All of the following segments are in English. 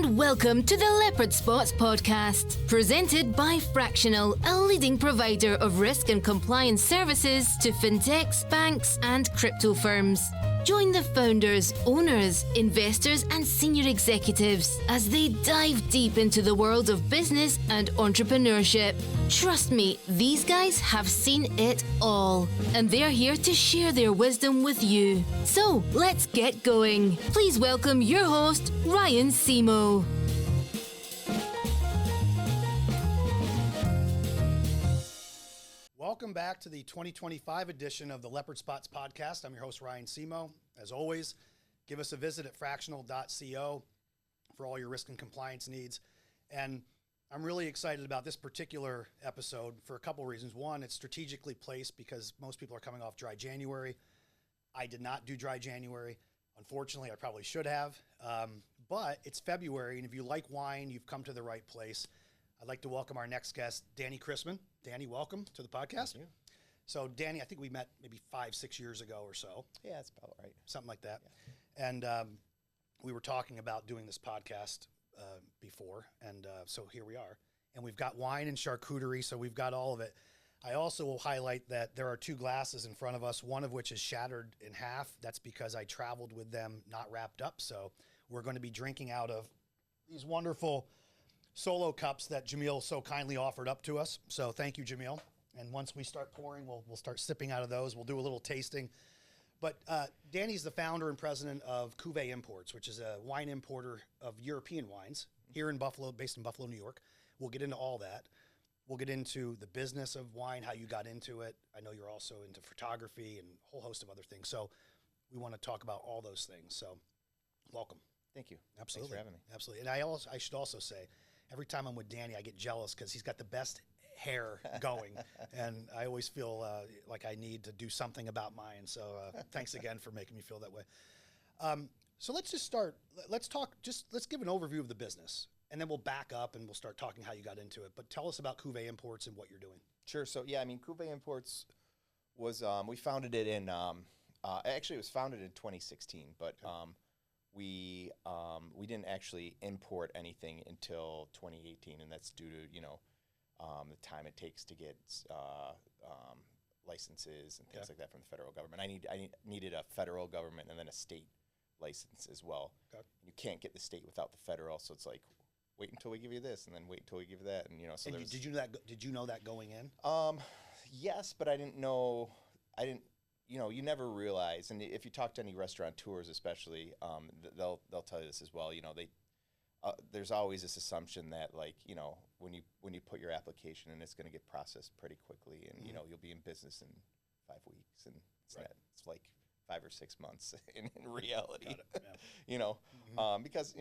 and welcome to the Leopard Spots podcast, presented by Fractional, a leading provider of risk and compliance services to fintechs, banks, and crypto firms. Join the founders, owners, investors, and senior executives as they dive deep into the world of business and entrepreneurship. Trust me, these guys have seen it all, and they're here to share their wisdom with you. So, let's get going. Please welcome your host, Ryan Simo. Welcome back to the 2025 edition of the Leopard Spots podcast. I'm your host, Ryan Simo. As always, give us a visit at fractional.co for all your risk and compliance needs. And I'm really excited about this particular episode for a couple of reasons. One, it's strategically placed because most people are coming off dry January. I did not do dry January. Unfortunately, I probably should have. But it's February, and if you like wine, you've come to the right place. I'd like to welcome our next guest, Danny Christmann. Danny, welcome to the podcast. Thank you. So, Danny, I think we met maybe 5-6 years ago or so. Yeah, that's about right. Something like that. Yeah. And we were talking about doing this podcast before, and so here we are. And we've got wine and charcuterie, so we've got all of it. I also will highlight that there are two glasses in front of us, one of which is shattered in half. That's because I traveled with them not wrapped up. So we're going to be drinking out of these wonderful solo cups that Jamil so kindly offered up to us. So thank you, Jamil. And once we start pouring, we'll start sipping out of those. We'll do a little tasting. But Danny's the founder and president of Cuvée Imports, which is a wine importer of European wines here in Buffalo, based in Buffalo, New York. We'll get into all that. We'll get into the business of wine, how you got into it. I know you're also into photography and a whole host of other things. So we want to talk about all those things. So welcome. Thank you. Absolutely. Thanks for having me. Absolutely. And I should also say, every time I'm with Danny, I get jealous because he's got the best hair going, and I always feel like I need to do something about mine. So thanks again for making me feel that way. So let's just start. Let's give an overview of the business, and then we'll back up and we'll start talking how you got into it. But tell us about Cuvée Imports and what you're doing. Sure. So yeah, I mean, Cuvée Imports was we founded it in actually it was founded in 2016, but okay. We didn't actually import anything until 2018, and that's due to the time it takes to get licenses and things like that from the federal government. I needed a federal government and then a state license as well. Okay. You can't get the state without the federal, so it's like wait until we give you this, and then wait until we give you that, and So and did you know that going in? Yes, but I didn't know. You never realize, and if you talk to any restaurateurs, especially, they'll tell you this as well. There's always this assumption that when you put your application in, it's going to get processed pretty quickly, and you'll be in business in 5 weeks, and it's like 5 or 6 months in reality. Got it. Yeah. Because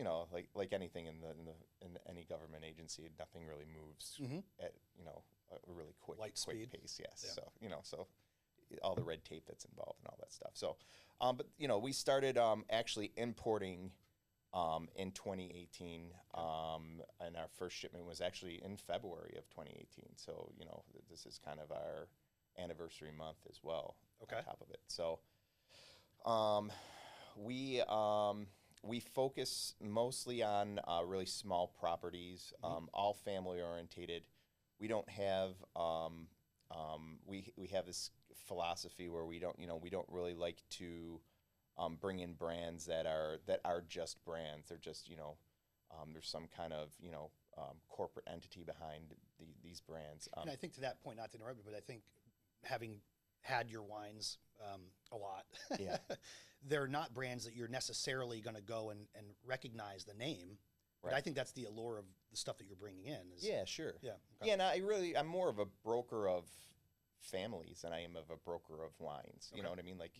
like anything in any government agency, nothing really moves at a really quick speed. pace. Yes. Yeah. So all the red tape that's involved and all that stuff. So, but we started actually importing in 2018, and our first shipment was actually in February of 2018. So, this is kind of our anniversary month as well. Okay. On top of it. So, we focus mostly on really small properties, all family orientated. We don't have we have this philosophy where we don't really like to bring in brands that are just brands. They're just there's some kind of corporate entity behind these brands. And I think to that point, not to interrupt you, but I think having had your wines a lot, yeah, they're not brands that you're necessarily going to go and recognize the name. Right. But I think that's the allure of the stuff that you're bringing in. Yeah, sure. Yeah. Okay. Yeah, and I'm more of a broker of families than I am of a broker of wines. You know what I mean? Like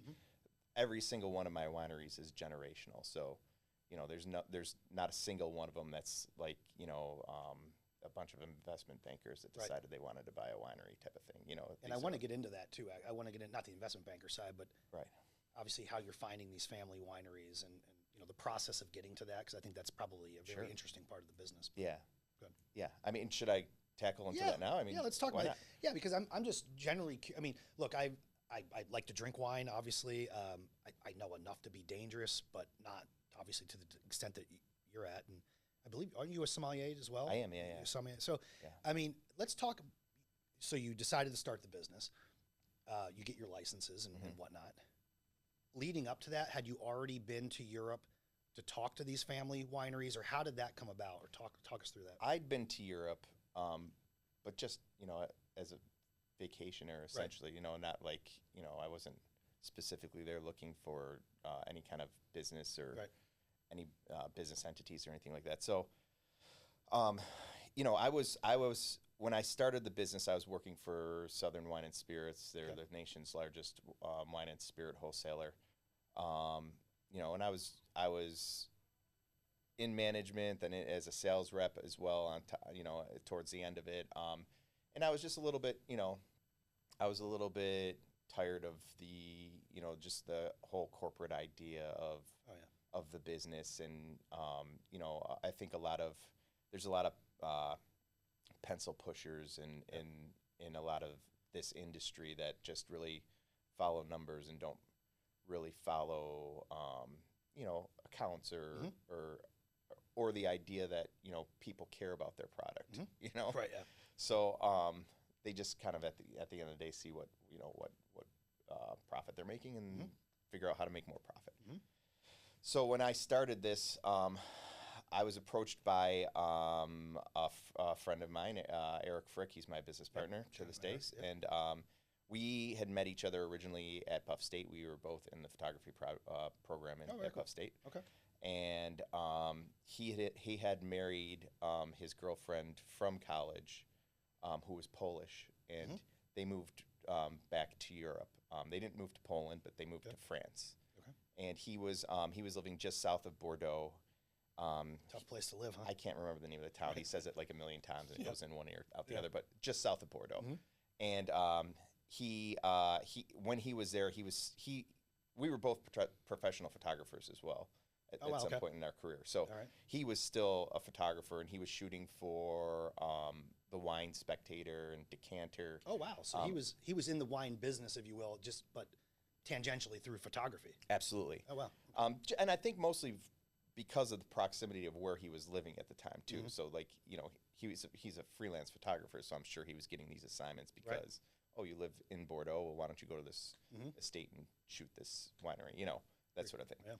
every single one of my wineries is generational. So, there's not a single one of them that's like, a bunch of investment bankers that decided they wanted to buy a winery type of thing. And I want to get into that too. I want to get in, not the investment banker side, but right. Obviously how you're finding these family wineries and the process of getting to that, because I think that's probably a very interesting part of the business. Yeah. Good. Yeah. I mean, should I tackle into that now? I mean, yeah, let's talk about not? it. Yeah, because I'm just generally, look, I like to drink wine, obviously. I know enough to be dangerous, but not obviously to the extent that you're at. And I believe, are you a sommelier as well? I am, yeah. You're a sommelier. So, Yeah. I mean, let's talk. So you decided to start the business. You get your licenses and whatnot. Leading up to that, had you already been to Europe to talk to these family wineries, or how did that come about? Or talk us through that. I'd been to Europe, but just, as a vacationer, essentially, not like, I wasn't specifically there looking for any kind of business or any business entities or anything like that. So, I was when I started the business, I was working for Southern Wine and Spirits. They're the nation's largest wine and spirit wholesaler. And I was in management and as a sales rep as well towards the end of it. And I was just a little bit, I was a little bit tired of the, just the whole corporate idea of the business. And, I think there's a lot of pencil pushers in a lot of this industry that just really follow numbers and don't really follow, accounts or the idea that, people care about their product, Right, yeah. So they just kind of at the end of the day see what profit they're making and figure out how to make more profit. So when I started this, I was approached by a friend of mine, Eric Frick. He's my business partner to this day, and we had met each other originally at Buff State. We were both in the photography program at Buff State. Okay. And he had married his girlfriend from college, who was Polish, and they moved back to Europe. They didn't move to Poland, but they moved to France. Okay. And he was living just south of Bordeaux. Tough place to live, huh? I can't remember the name of the town. He says it like a million times, and it goes in one ear, out the other, but just south of Bordeaux. And he when he was there, we were both professional photographers as well at some point in our career. So he was still a photographer, and he was shooting for the Wine Spectator and Decanter. Oh wow! So he was in the wine business, if you will, but tangentially through photography. Absolutely. Oh wow! And I think mostly because of the proximity of where he was living at the time too. So like he's a freelance photographer, so I'm sure he was getting these assignments because you live in Bordeaux. Well, why don't you go to this estate and shoot this winery? That sort of thing. Yeah.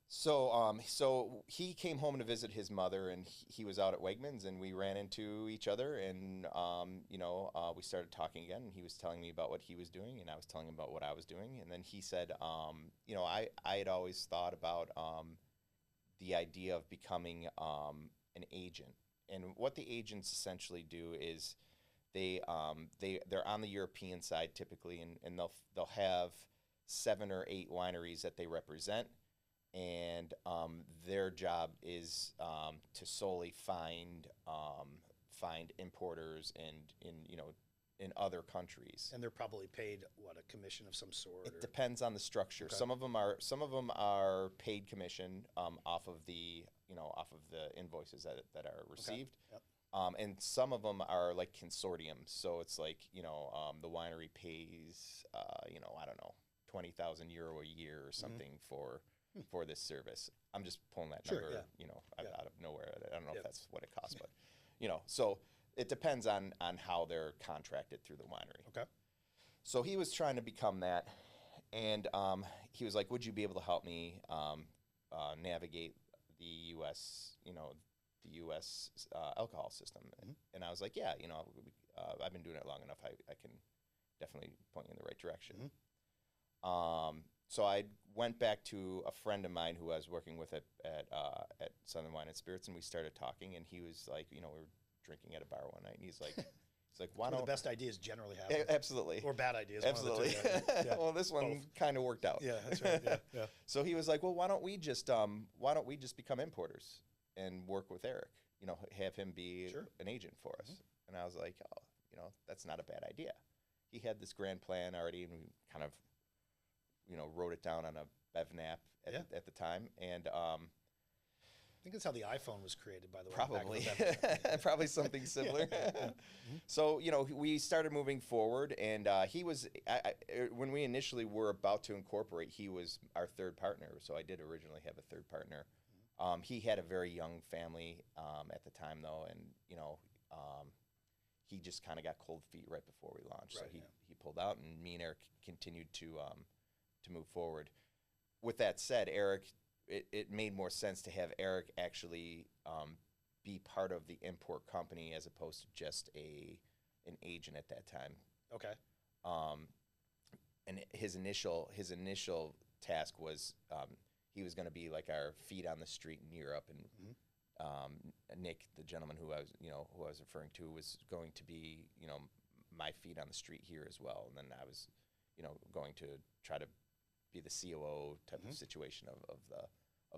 So he came home to visit his mother, and he was out at Wegmans, and we ran into each other, and we started talking again, and he was telling me about what he was doing, and I was telling him about what I was doing, and then he said, I had always thought about the idea of becoming an agent, and what the agents essentially do is they're on the European side typically, and they'll have 7 or 8 wineries that they represent. And their job is to solely find importers in other countries. And they're probably paid a commission of some sort. It depends on the structure. Okay. Some of them are paid commission off of the invoices that are received. Okay. Yep. And some of them are like consortiums. So it's like the winery pays I don't know, €20,000 a year or something for this service. I'm just pulling that number, out of nowhere. I don't know if that's what it costs, but so it depends on how they're contracted through the winery. Okay. So he was trying to become that, and he was like, "Would you be able to help me navigate the U.S. Alcohol system?" And I was like, "Yeah, I've been doing it long enough. I can definitely point you in the right direction." So I went back to a friend of mine who I was working with at Southern Wine and Spirits, and we started talking. And he was like, we were drinking at a bar one night, and he's like, why don't the best ideas generally happen? Absolutely, or bad ideas? Absolutely. Yeah. Well, this one kind of worked out. Yeah, that's right. Yeah. So he was like, well, why don't we just become importers and work with Eric? Have him be an agent for us. And I was like, that's not a bad idea. He had this grand plan already, and we kind of wrote it down on a BevNap at the time, and I think that's how the iPhone was created, by the way. Probably, probably something similar. So we started moving forward, and he was when we initially were about to incorporate, he was our third partner. So I did originally have a third partner He had a very young family at the time, though, and he just kind of got cold feet right before we launched. Right, So he pulled out, and me and Eric continued to move forward. With that said, Eric, it made more sense to have Eric actually be part of the import company as opposed to just an agent at that time. Okay. And his initial task was he was going to be like our feet on the street in Europe, and Nick, the gentleman who I was referring to, was going to be my feet on the street here as well, and then I was going to try to be the COO type of situation of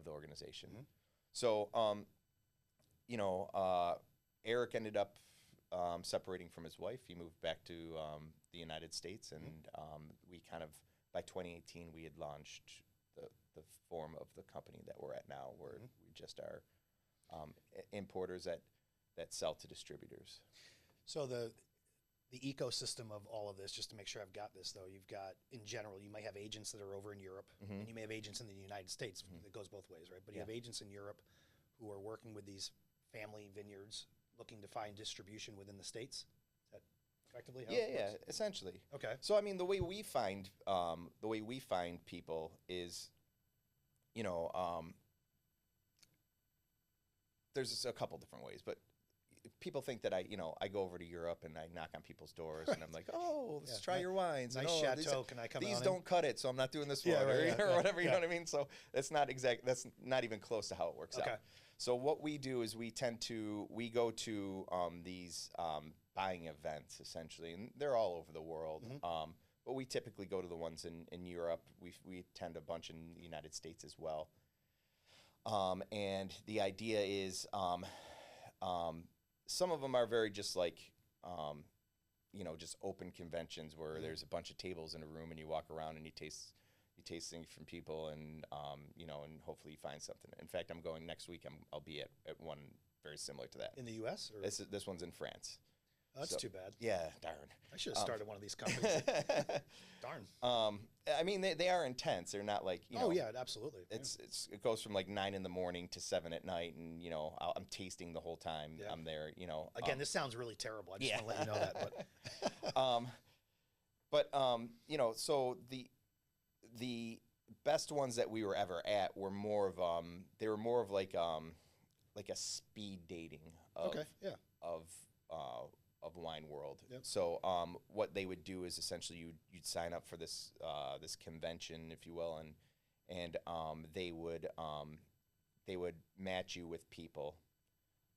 the organization. So Eric ended up separating from his wife. He moved back to the United States, and we kind of, by 2018, we had launched the form of the company that we're at now, where we just are importers that sell to distributors. So the ecosystem of all of this, just to make sure I've got this, though, you've got, in general, you may have agents that are over in Europe, and you may have agents in the United States. It goes both ways, right? But you have agents in Europe who are working with these family vineyards looking to find distribution within the States. Is that effectively how it works? Essentially. Okay. So I mean, the way we find people is, there's a couple different ways, but people think that I go over to Europe and I knock on people's doors and I'm like, oh, let's try your wines. Nice chateau. Can I come? These don't cut it, so I'm not doing this water or whatever. You know what I mean? So that's not even close to how it works out. So what we do is we go to these buying events essentially, and they're all over the world. But we typically go to the ones in Europe. We attend a bunch in the United States as well. And the idea is, some of them are very just like, just open conventions where there's a bunch of tables in a room and you walk around and you taste things from people, and and hopefully you find something. In fact, I'm going next week. I'll be at one very similar to that. In the U.S. or this one's in France. Oh, that's too bad. Yeah, darn. I should have started one of these companies. Darn. I mean, they are intense. They're not like Oh yeah, absolutely. It goes from like 9 in the morning to 7 at night, and I'm tasting the whole time I'm there. Again, this sounds really terrible. I just want to let you know that. But so the best ones that we were ever at were more of like a speed dating of wine world. So what they would do is essentially you'd sign up for this convention, if you will, and they would match you with people,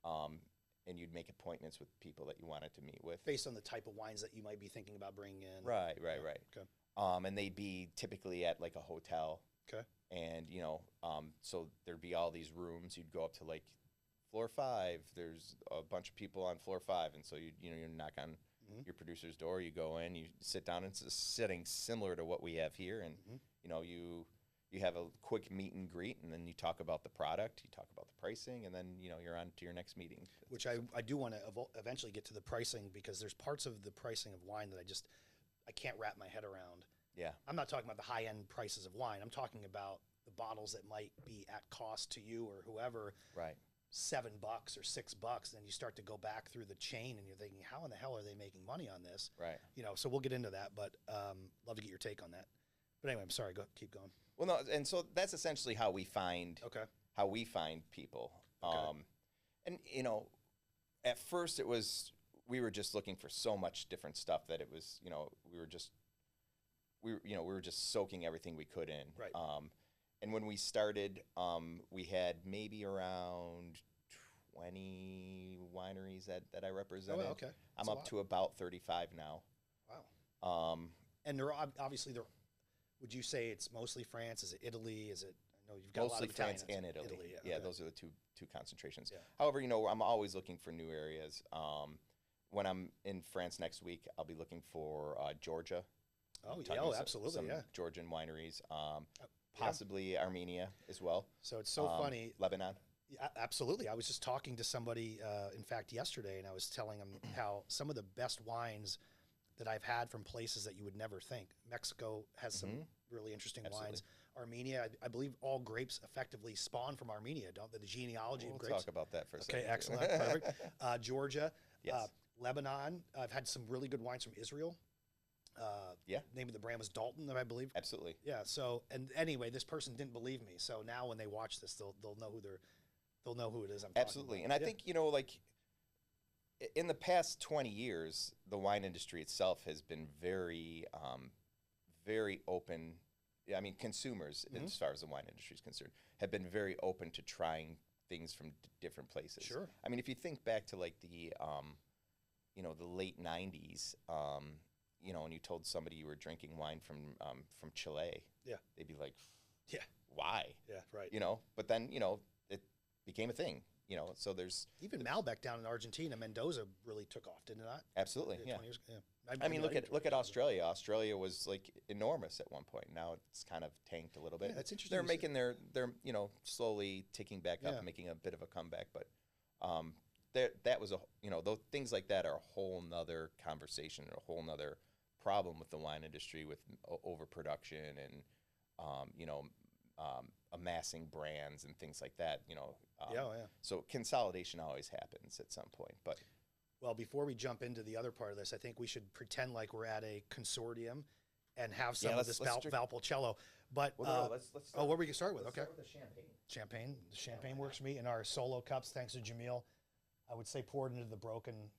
and you'd make appointments with people that you wanted to meet with based on the type of wines that you might be thinking about bringing in. Right. Okay. And they'd be typically at like a hotel. Okay. And so there'd be all these rooms. You'd go up to like floor 5. There's a bunch of people on floor 5, and so you knock on your producer's door. You go in, you sit down. It's a setting similar to what we have here, and you have a quick meet and greet, and then you talk about the product, you talk about the pricing, and then you're on to your next meeting. Which I do want to eventually get to the pricing, because there's parts of the pricing of wine that I can't wrap my head around. Yeah, I'm not talking about the high end prices of wine. I'm talking about the bottles that might be at cost to you or whoever. Right. $7 or $6, and you start to go back through the chain, and you're thinking, how in the hell are they making money on this? Right. So we'll get into that, but love to get your take on that. But anyway, I'm sorry. Keep going. Well, no, and so that's essentially how we find people. Okay. And at first we were just looking for so much different stuff that it was we were just soaking everything we could in. Right. And when we started, we had maybe around 20 wineries that I represented. Oh, okay. I'm up to about 35 now. Wow. And they're obviously would you say it's mostly France? Is it Italy? Is it? I know you've got mostly a lot of France Italians. and Italy. Yeah, those are the two concentrations. Yeah. However, I'm always looking for new areas. When I'm in France next week, I'll be looking for Georgia. Oh, yeah, absolutely, some yeah. Georgian wineries. Possibly Armenia as well. So it's so funny. Lebanon. Yeah, absolutely. I was just talking to somebody, in fact, yesterday, and I was telling them how some of the best wines that I've had from places that you would never think. Mexico has some really interesting wines. Armenia. I believe all grapes effectively spawn from Armenia, don't they? The genealogy of grapes. We'll talk about that for a second. Okay, excellent, perfect. Georgia, Yes. Lebanon. I've had some really good wines from Israel. Yeah. Name of the brand was Dalton, I believe. Absolutely. Yeah. So, and anyway, this person didn't believe me. So now when they watch this, they'll know they'll know who it is. I'm Absolutely. talking And I about. think, like in the past 20 years, the wine industry itself has been very, very open. I mean, consumers, as far as the wine industry is concerned, have been very open to trying things from different places. Sure. I mean, if you think back to like the late 90s, and you told somebody you were drinking wine from Chile, Yeah. they'd be like, Yeah. why? Yeah. Right. But then, it became a thing, so there's Even Malbec down in Argentina, Mendoza really took off, didn't it not? absolutely, yeah. 20 years ago. Yeah. I mean, look at Australia. Australia was like enormous at one point. Now it's kind of tanked a little bit. Yeah, it's interesting They're you say- making they're slowly ticking back up, Yeah. making a bit of a comeback. But that was those things like that are a whole nother conversation, a whole nother problem with the wine industry with overproduction and amassing brands and things like that. Yeah. So consolidation always happens at some point, but. Well, before we jump into the other part of this, I think we should pretend like we're at a consortium and have some of this Valpolicella. But Let's what are we gonna start with? Okay, start with the champagne. champagne. The champagne works for me. In our solo cups, thanks to Jamil, I would say pour it into the broken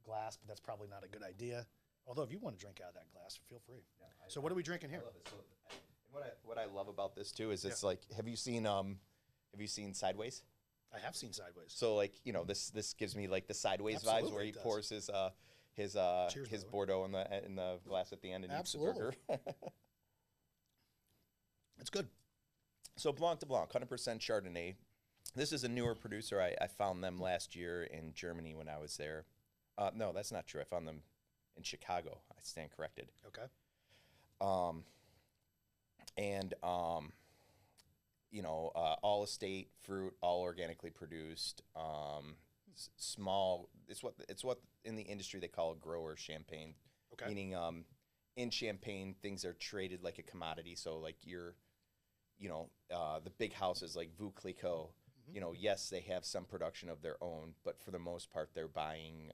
glass, but that's probably not a good idea. Although if you want to drink out of that glass, feel free. So what are we drinking here? I love it. So, what I love about this too is it's like, have you seen Sideways? I have seen Sideways. So like this gives me like the Sideways Absolutely, vibes where he it does. pours his Cheers, by the way. Bordeaux in the glass at the end and Absolutely. eats the burger. It's good. So Blanc de Blanc, 100% Chardonnay. This is a newer producer. I found them last year in Germany when I was there. No, that's not true. I found them in Chicago. I stand corrected. Okay. All estate fruit, all organically produced, small. It's what in the industry they call a grower champagne. Okay. Meaning, in Champagne, things are traded like a commodity. So like the big houses like Veuve Clicquot, yes, they have some production of their own, but for the most part, they're buying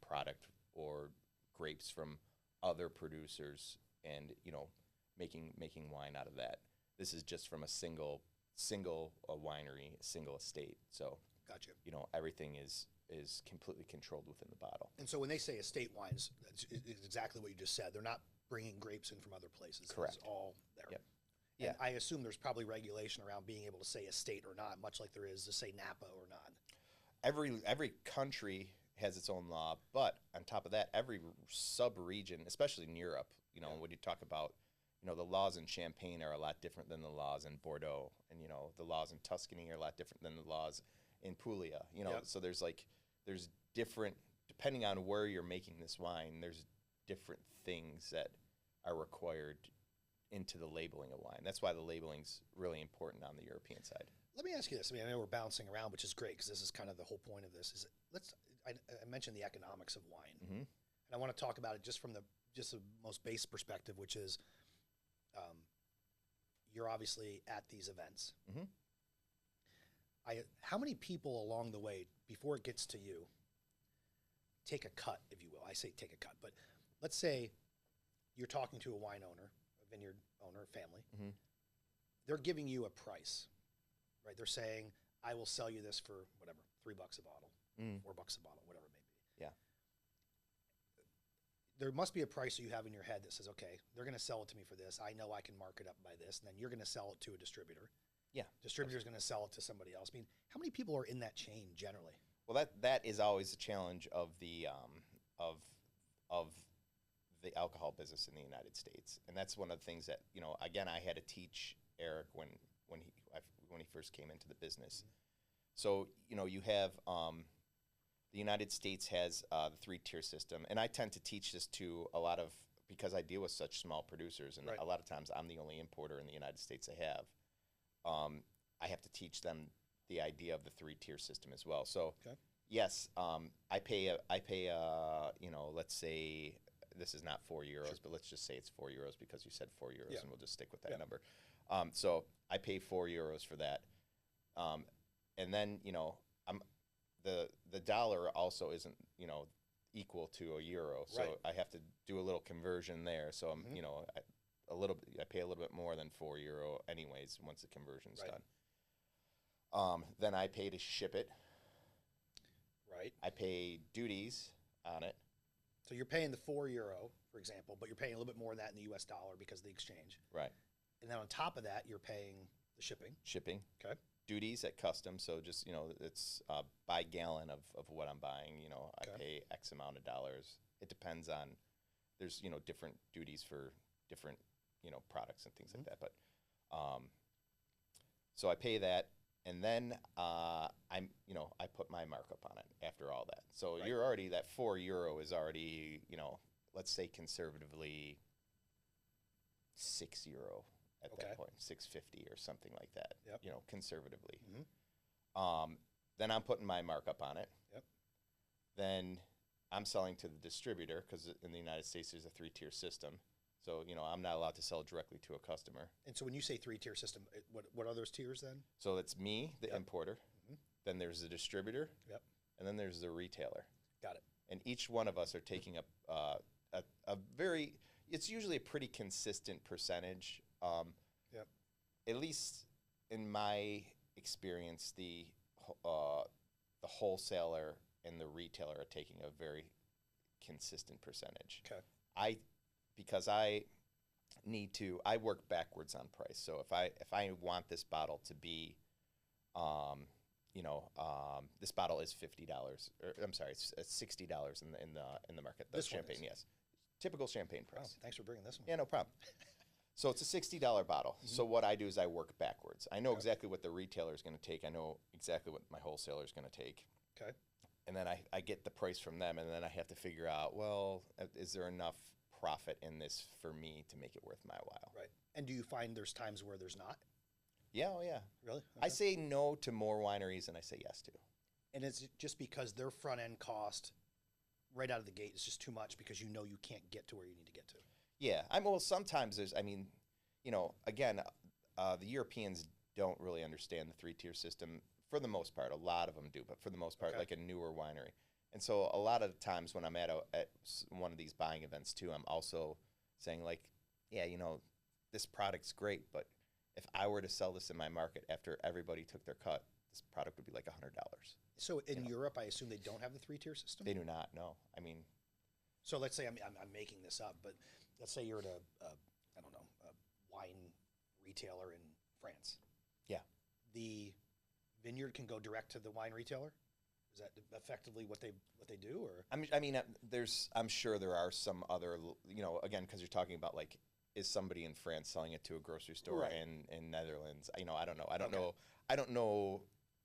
product or grapes from other producers and making wine out of that. This is just from a single winery, a single estate. So Gotcha. Everything is completely controlled within the bottle. And so when they say estate wines, it's exactly what you just said. They're not bringing grapes in from other places. Correct. It's all there. Yep. And Yeah. I assume there's probably regulation around being able to say estate or not, much like there is to say Napa or not. Every country has its own law, but on top of that, every sub-region, especially in Europe, when you talk about, the laws in Champagne are a lot different than the laws in Bordeaux, and the laws in Tuscany are a lot different than the laws in Puglia. Yep. So there's different, depending on where you're making this wine, there's different things that are required into the labeling of wine. That's why the labeling's really important on the European side. Let me ask you this. I know we're bouncing around, which is great because this is kind of the whole point of this. I mentioned the economics of wine, and I want to talk about it just from the most base perspective, which is you're obviously at these events. How many people along the way, before it gets to you, take a cut, if you will? I say take a cut, but let's say you're talking to a wine owner, a vineyard owner, family. They're giving you a price, right? They're saying, I will sell you this for whatever, $3 a bottle, $4 a bottle, whatever it may be. Yeah. There must be a price that you have in your head that says, okay, they're going to sell it to me for this. I know I can mark it up by this. And then you're going to sell it to a distributor. Yeah. Distributor's going to sell it to somebody else. I mean, how many people are in that chain generally? Well, that is always a challenge of the alcohol business in the United States, and that's one of the things that again I had to teach Eric when he first came into the business. So you have the United States has the 3-tier system, and I tend to teach this to a lot of because I deal with such small producers, and a lot of times I'm the only importer in the United States they have. I have to teach them the idea of the 3-tier system as well. So yes, I pay let's say this is not €4, but let's just say it's €4 because you said €4, and we'll just stick with that number. So I pay €4 for that. And then, the dollar also isn't, equal to a euro. So Right. I have to do a little conversion there. So I'm, I pay a little bit more than €4 anyways once the conversion's Right. done. Then I pay to ship it. Right. I pay duties on it. So you're paying the €4, for example, but you're paying a little bit more than that in the U.S. dollar because of the exchange. Right. And then on top of that, you're paying the shipping. Shipping. Okay. Duties at customs. So just, it's by gallon of what I'm buying. I Okay. pay X amount of dollars. It depends on, there's, different duties for different, products and things like that. But, so I pay that. And then I put my markup on it after all that. So Right. you're already, that €4 is already, let's say conservatively €6 at Okay. that point, 650 or something like that, Yep. Conservatively. Mhm. Then I'm putting my markup on it. Yep. Then I'm selling to the distributor because in the United States there's a 3-tier system. So, I'm not allowed to sell directly to a customer. And so when you say 3-tier system, what are those tiers then? So it's me, the Yep. importer. Mhm. Then there's the distributor. Yep. And then there's the retailer. Got it. And each one of us are taking up a very, it's usually a pretty consistent percentage. Yep. At least in my experience, the wholesaler and the retailer are taking a very consistent percentage. Okay. Because I work backwards on price. So if I want this bottle to be, this bottle is $50, or I'm sorry, it's $60 in the market. The This one champagne, is. yes, typical champagne Wow, price. thanks for bringing this one. Yeah, no problem. So it's a $60 bottle. So what I do is I work backwards. I know exactly what the retailer is going to take. I know exactly what my wholesaler is going to take. Okay. And then I get the price from them, and then I have to figure out, well, is there enough profit in this for me to make it worth my while? Right. And do you find there's times where there's not? Yeah, oh yeah. Really? I Okay. say no to more wineries than I say yes to. And it's just because their front end cost right out of the gate is just too much because you can't get to where you need to get to. Yeah, sometimes again, the Europeans don't really understand the 3-tier system for the most part. A lot of them do, but for the most part, Okay. like a newer winery. And so a lot of the times when I'm at one of these buying events too, I'm also saying like, yeah, this product's great, but if I were to sell this in my market after everybody took their cut, this product would be like $100. So in Europe, I assume they don't have the 3-tier system? They do not, no. So let's say I'm making this up, but let's say you're at a wine retailer in France. Yeah. The vineyard can go direct to the wine retailer. Is that effectively what they do, or? I'm sure there are some other, again, because you're talking about like, is somebody in France selling it to a grocery store Right. in Netherlands? I don't know. I don't Okay. know. I don't know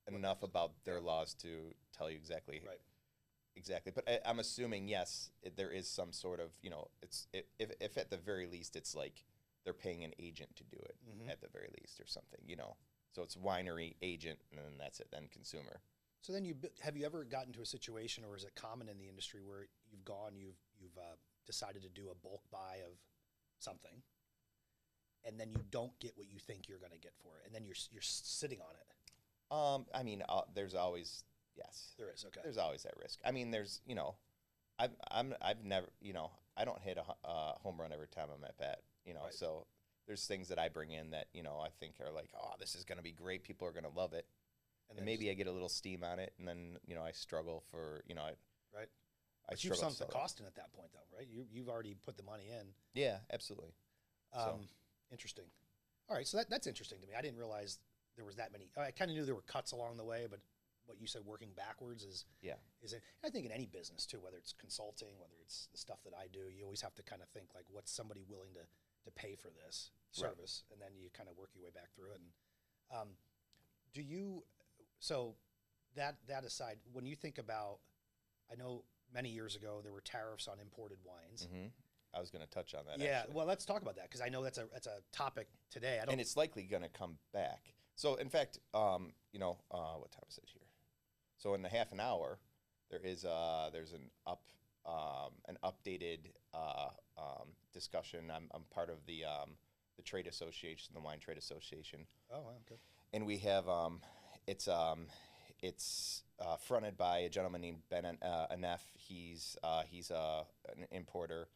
enough about their laws to tell you exactly. Right. Exactly, but I'm assuming yes, there is some sort of if at the very least it's like they're paying an agent to do it Mhm. at the very least or something, So it's winery agent and then that's it, then consumer. So then have you ever gotten to a situation, or is it common in the industry where you've decided to do a bulk buy of something, and then you don't get what you think you're going to get for it, and then you're sitting on it? There's always yes. There is, okay. There's always that risk. There's I've never I don't hit a home run every time I'm at bat. Right. So there's things that I bring in that I think are like, oh, this is going to be great. People are going to love it. And then maybe I get a little steam on it, and then I struggle for right. I But you've struggle sunk to the sell it. cost in at that point, though, right? You've already put the money in. Yeah, absolutely. So- Interesting. All right, so that's interesting to me. I didn't realize there was that many. I kind of knew there were cuts along the way, but what you said, working backwards, is it? I think in any business too, whether it's consulting, whether it's the stuff that I do, you always have to kind of think like, what's somebody willing to pay for this service, and then you kind of work your way back through it. And do you? So that aside, when you think about, I know many years ago there were tariffs on imported wines. Mm-hmm. I was going to touch on that. Yeah, actually. well, let's talk about that because I know that's a topic today. And it's likely going to come back. So, in fact, what time is it here? So, in a half an hour, there's an updated discussion. I'm part of the the trade association, the Wine Trade Association. Oh, wow, okay. And we have it's fronted by a gentleman named Ben Anef. He's an importer.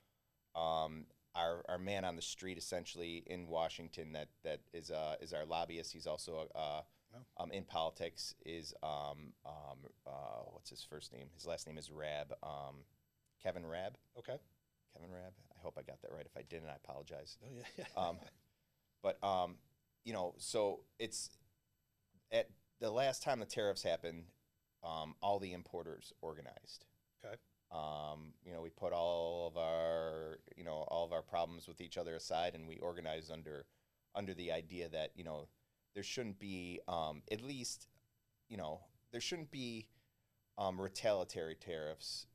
Our man on the street, essentially in Washington, that is our lobbyist. He's also in politics. Is what's his first name? His last name is Rabb. Kevin Rabb. Okay. Kevin Rabb. I hope I got that right. If I didn't, I apologize. Oh yeah. But so it's at the last time the tariffs happened, all the importers organized. Okay. We put all of our problems with each other aside, and we organized under the idea that there shouldn't be at least there shouldn't be retaliatory tariffs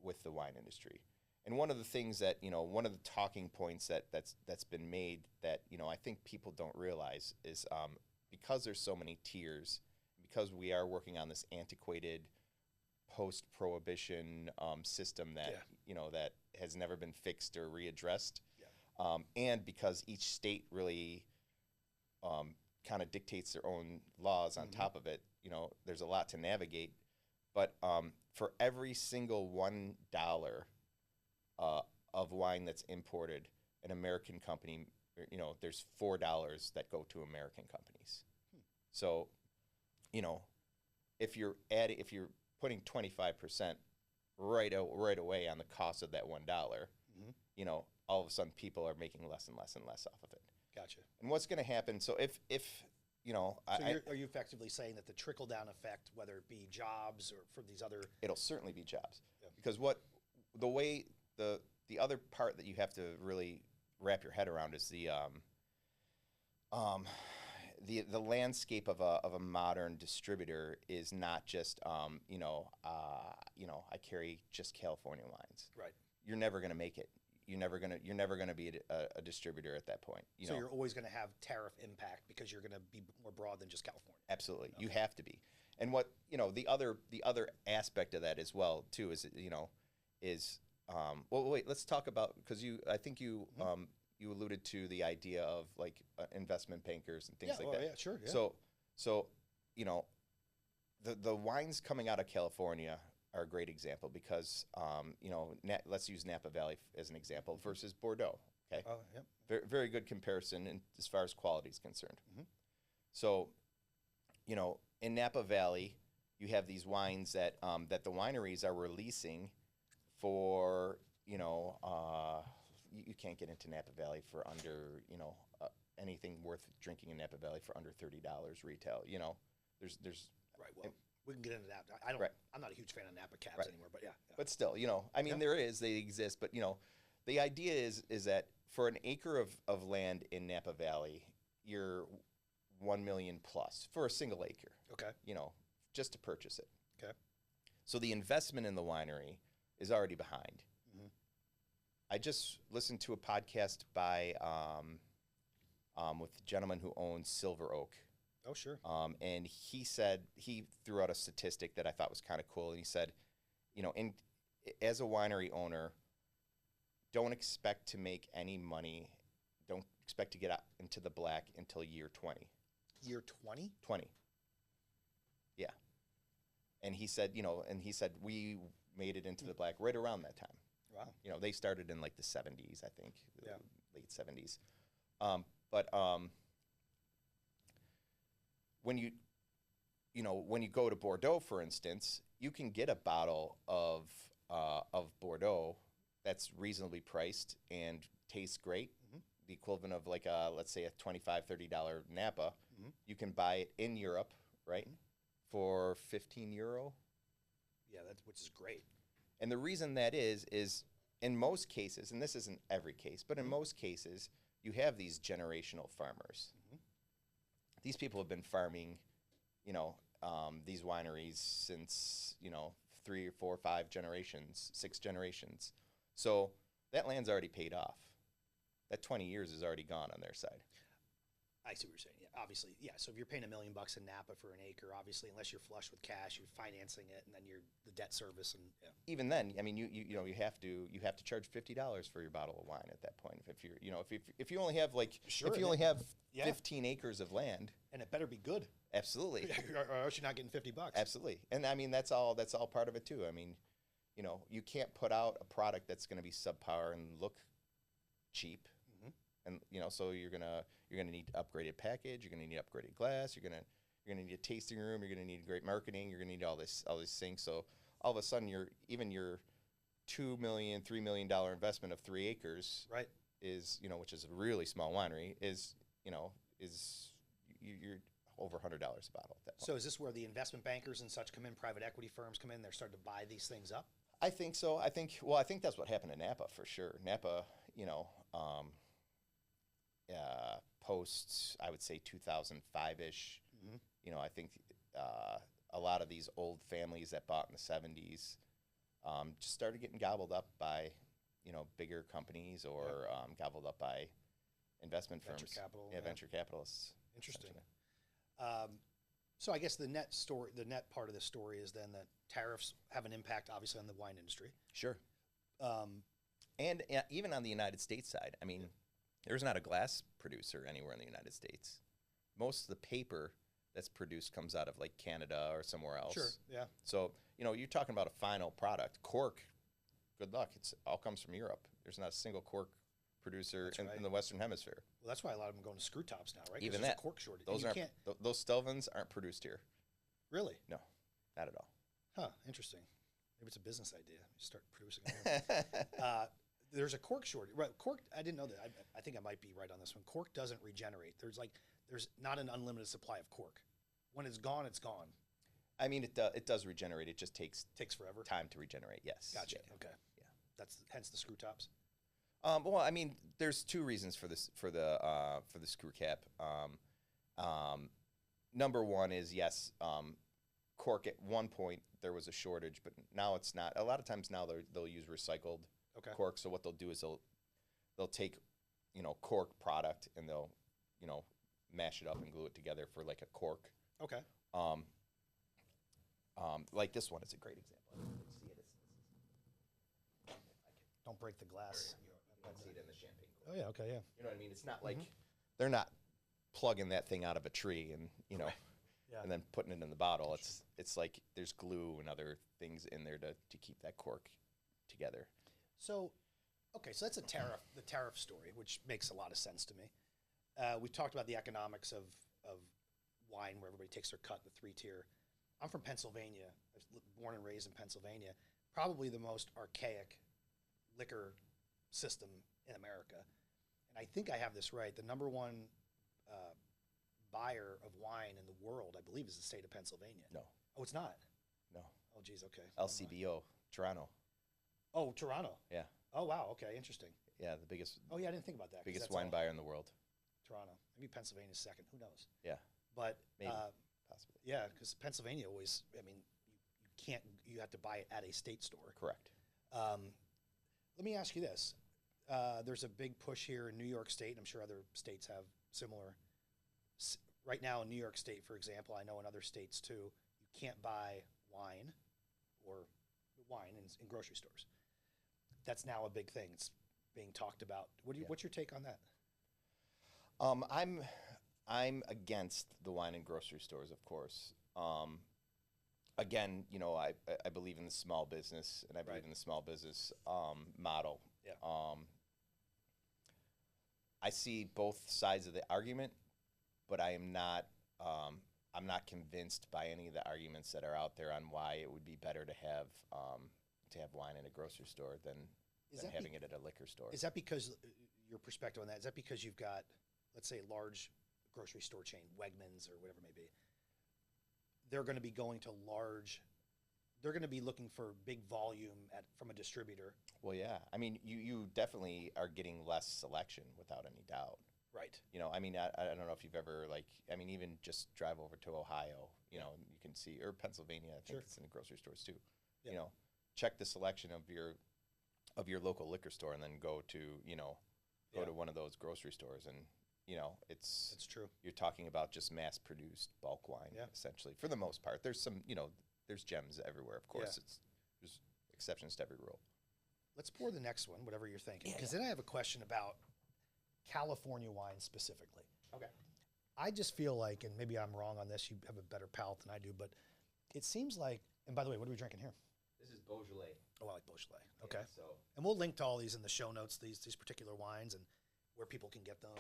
with the wine industry. And one of the things that one of the talking points that's been made that I think people don't realize is because there's so many tiers, because we are working on this antiquated post-prohibition system that that has never been fixed or readdressed, and because each state really kind of dictates their own laws on top of it, there's a lot to navigate. But for every single $1 of wine that's imported, an American company, there's $4 that go to American companies. So, if you're putting 25% right away on the cost of that $1, all of a sudden people are making less and less and less off of it. Gotcha. And what's going to happen? So if are you effectively saying that the trickle down effect, whether it be jobs or for these other, it'll certainly be jobs, because the other part that you have to really wrap your head around is the landscape of a modern distributor is not just I carry just California wines. right? You're never going to make it. You're never gonna be a distributor at that point. So you're always going to have tariff impact because you're going to be more broad than just California. Absolutely, you have to be. And what the other aspect of that as well too is well, wait, let's talk about, because I think you alluded to the idea of like investment bankers and things like that. Yeah, sure. Yeah. So the wines coming out of California are a great example because let's use Napa Valley as an example versus Bordeaux. Okay. Oh, yeah. Very, very good comparison as far as quality is concerned. So, in Napa Valley, you have these wines that the wineries are releasing for you can't get into Napa Valley for under anything worth drinking in Napa Valley for under $30 retail. There's right. Well, we can get into that. I don't. Right. I'm not a huge fan of Napa cabs anymore, but yeah. But still, they exist. But the idea is that for an acre of land in Napa Valley, you're $1 million plus for a single acre. Okay. Just to purchase it. Okay. So the investment in the winery is already behind. I just listened to a podcast by with the gentleman who owns Silver Oak. Oh, sure. And he threw out a statistic that I thought was kind of cool. And he said, as a winery owner, don't expect to make any money. Don't expect to get out into the black until year 20. Year 20? 20. Yeah. And he said, we made it into the black right around that time. Wow. They started in like the 70s, I think. Yeah. Late 70s. But when you go to Bordeaux, for instance, you can get a bottle of Bordeaux that's reasonably priced and tastes great. The equivalent of like let's say a $25, $30 Napa. You can buy it in Europe, right, for €15. Yeah, which is great. And the reason that is in most cases, and this isn't every case, but in most cases, you have these generational farmers. These people have been farming, these wineries since, 3 or 4 or 5 generations, 6 generations. So that land's already paid off. That 20 years is already gone on their side. I see what you're saying. Yeah, obviously, yeah. So if you're paying $1 million in Napa for an acre, obviously, unless you're flush with cash, you're financing it, and then you're the debt service, and yeah. Even then, I mean, you know, you have to charge $50 for your bottle of wine at that point. If you're, you know, if you only have like Sure, if you only have yeah. 15 acres of land, And it better be good, absolutely, or else you're not getting $50. absolutely. And I mean, that's all part of it too. I mean, you know, you can't put out a product that's going to be subpar and look cheap. And you know, so you're gonna need upgraded package. You're gonna need upgraded glass. You're gonna need a tasting room. You're gonna need great marketing. You're gonna need all these things. So all of a sudden, your $2 million, $3 million investment of 3 acres, Right. is, you know, which is a really small winery, is, you know, you're over $100 a bottle at that point. So is this where the investment bankers and such come in, private equity firms come in, they're starting to buy these things up? I think so. I think that's what happened in Napa for sure. Napa, you know. Post, I would say 2005-ish, you know, I think a lot of these old families that bought in the 70s just started getting gobbled up by, you know, bigger companies or gobbled up by investment Venture firms. capital, Yeah, yeah. venture capitalists. Interesting. essentially. So I guess the net part of the story is then that tariffs have an impact, obviously, on the wine industry. Sure. And even on the United States side, I mean, there's not a glass producer anywhere in the United States. Most of the paper that's produced comes out of like Canada or somewhere else. Sure, yeah. So, you know, you're talking about a final product. Cork, good luck. It all comes from Europe. There's not a single cork producer in the Western Hemisphere. Well, that's why a lot of them are going to screw tops now, right? 'Cause Even there's that. a cork shortage. Those And you aren't, can't those Stelvins aren't produced here. really. No, not at all. Huh? Interesting. Maybe it's a business idea. Start producing them. There's a cork shortage. Right, cork. I didn't know that. I think I might be right on this one. Cork doesn't regenerate. There's not an unlimited supply of cork. When it's gone, it's gone. I mean, it does regenerate. It just takes Forever. time to regenerate. Yes. Gotcha. Yeah. Okay. Yeah. That's hence the screw tops. Well, I mean, there's 2 reasons for this for the screw cap. Number one is yes, cork at one point there was a shortage, but now it's not. A lot of times now they'll use recycled cork. So what they'll do is they'll take, you know, cork product and they'll, you know, mash it up and glue it together for like a cork. Okay. Like this one is a great example. You can see it. Don't break the glass. You can see it in the champagne glass. Oh yeah. Okay. Yeah. You know what I mean? It's not like they're not plugging that thing out of a tree and, you know, Yeah. and then putting it in the bottle. It's like there's glue and other things in there to keep that cork together. So, okay, so that's the tariff story, which makes a lot of sense to me. We've talked about the economics of wine, where everybody takes their cut, the 3-tier. I'm from Pennsylvania. I was born and raised in Pennsylvania. Probably the most archaic liquor system in America. And I think I have this right. The number one buyer of wine in the world, I believe, is the state of Pennsylvania. No. Oh, it's not? No. Oh, geez, okay. LCBO, Toronto. Oh, Toronto. Yeah. Oh, wow, okay, interesting. Yeah, the biggest Oh, yeah, I didn't think about that. 'Cause biggest that's wine all buyer in the world. Toronto. Maybe Pennsylvania's second. Who knows? Yeah. But Maybe. Possibly. yeah, because Pennsylvania always. I mean, you can't. You have to buy it at a state store. Correct. Let me ask you this: there's a big push here in New York State. And I'm sure other states have similar. Right now in New York State, for example, I know in other states too, you can't buy wine in grocery stores. That's now a big thing. It's being talked about. What's your take on that? I'm against the wine and grocery stores, of course. Again, you know, I believe in the small business, and I believe in the small business model. Yeah. I see both sides of the argument, but I'm not convinced by any of the arguments that are out there on why it would be better to have wine in a grocery store than having it at a liquor store. Is that because your perspective on that? Is that because you've got, let's say, a large grocery store chain, Wegmans or whatever it may be? They're going to be going to large. They're going to be looking for big volume from a distributor. Well, yeah. I mean, you definitely are getting less selection without any doubt. Right. You know, I mean, I don't know if you've ever, like, I mean, even just drive over to Ohio, you know, and you can see, or Pennsylvania, I think it's in the grocery stores too. Yeah. You know, check the selection of your local liquor store and then go to, you know, to one of those grocery stores and, It's true. You're talking about just mass-produced bulk wine, essentially, for the most part. There's some, there's gems everywhere, of course. There's exceptions to every rule. Let's pour the next one, whatever you're thinking, because then I have a question about California wine specifically. Okay. I just feel like, and maybe I'm wrong on this, you have a better palate than I do, but it seems like, and by the way, what are we drinking here? This is Beaujolais. Oh, I like Beaujolais. Okay. Yeah, And we'll link to all these in the show notes, these particular wines and where people can get them.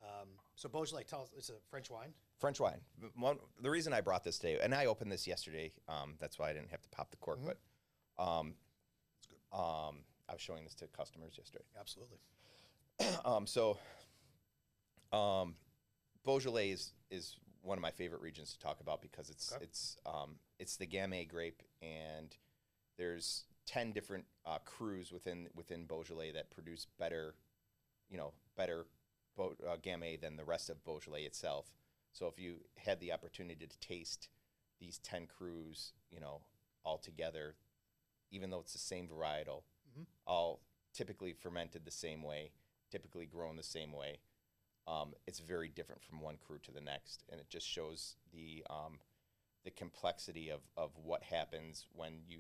And so Beaujolais, tell us, it's a French wine? French wine. The reason I brought this today, and I opened this yesterday, that's why I didn't have to pop the cork, but It's good. I was showing this to customers yesterday. Absolutely. Beaujolais is one of my favorite regions to talk about because it's the Gamay grape, and there's 10 different crus within Beaujolais that produce better Gamay than the rest of Beaujolais itself. So if you had the opportunity to taste these 10 crus, all together, even though it's the same varietal, all typically fermented the same way, typically grown the same way, it's very different from one cru to the next, and it just shows the complexity of what happens when you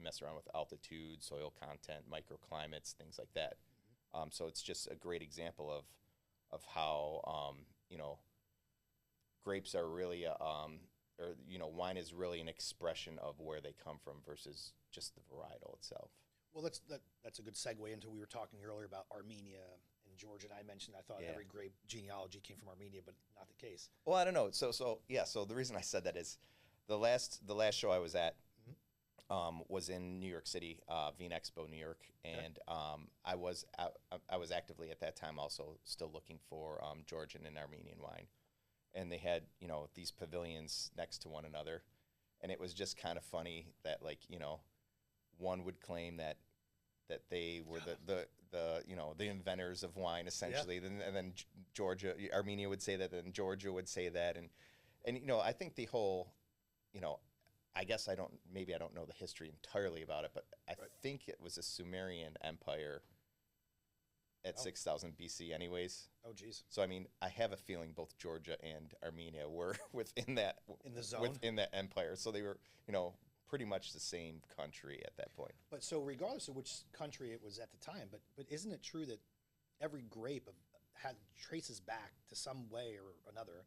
mess around with altitude, soil content, microclimates, things like that. So it's just a great example of how grapes are really wine is really an expression of where they come from versus just the varietal itself. Well, that's a good segue into, we were talking earlier about Armenia and Georgia, and I mentioned I thought every grape genealogy came from Armenia, but not the case. Well, I don't know. So the reason I said that is the last show I was at was in New York City, Vine Expo, New York, and I was actively at that time also still looking for Georgian and Armenian wine, and they had these pavilions next to one another, and it was just kind of funny that one would claim that they were the inventors of wine essentially, and then Armenia would say that, and Georgia would say that, and I think the whole I guess I don't know the history entirely about it, but I think it was a Sumerian empire at 6,000 BC anyways. Oh, geez. So, I mean, I have a feeling both Georgia and Armenia were within that empire. So they were, pretty much the same country at that point. But so regardless of which country it was at the time, but isn't it true that every grape traces back to some way or another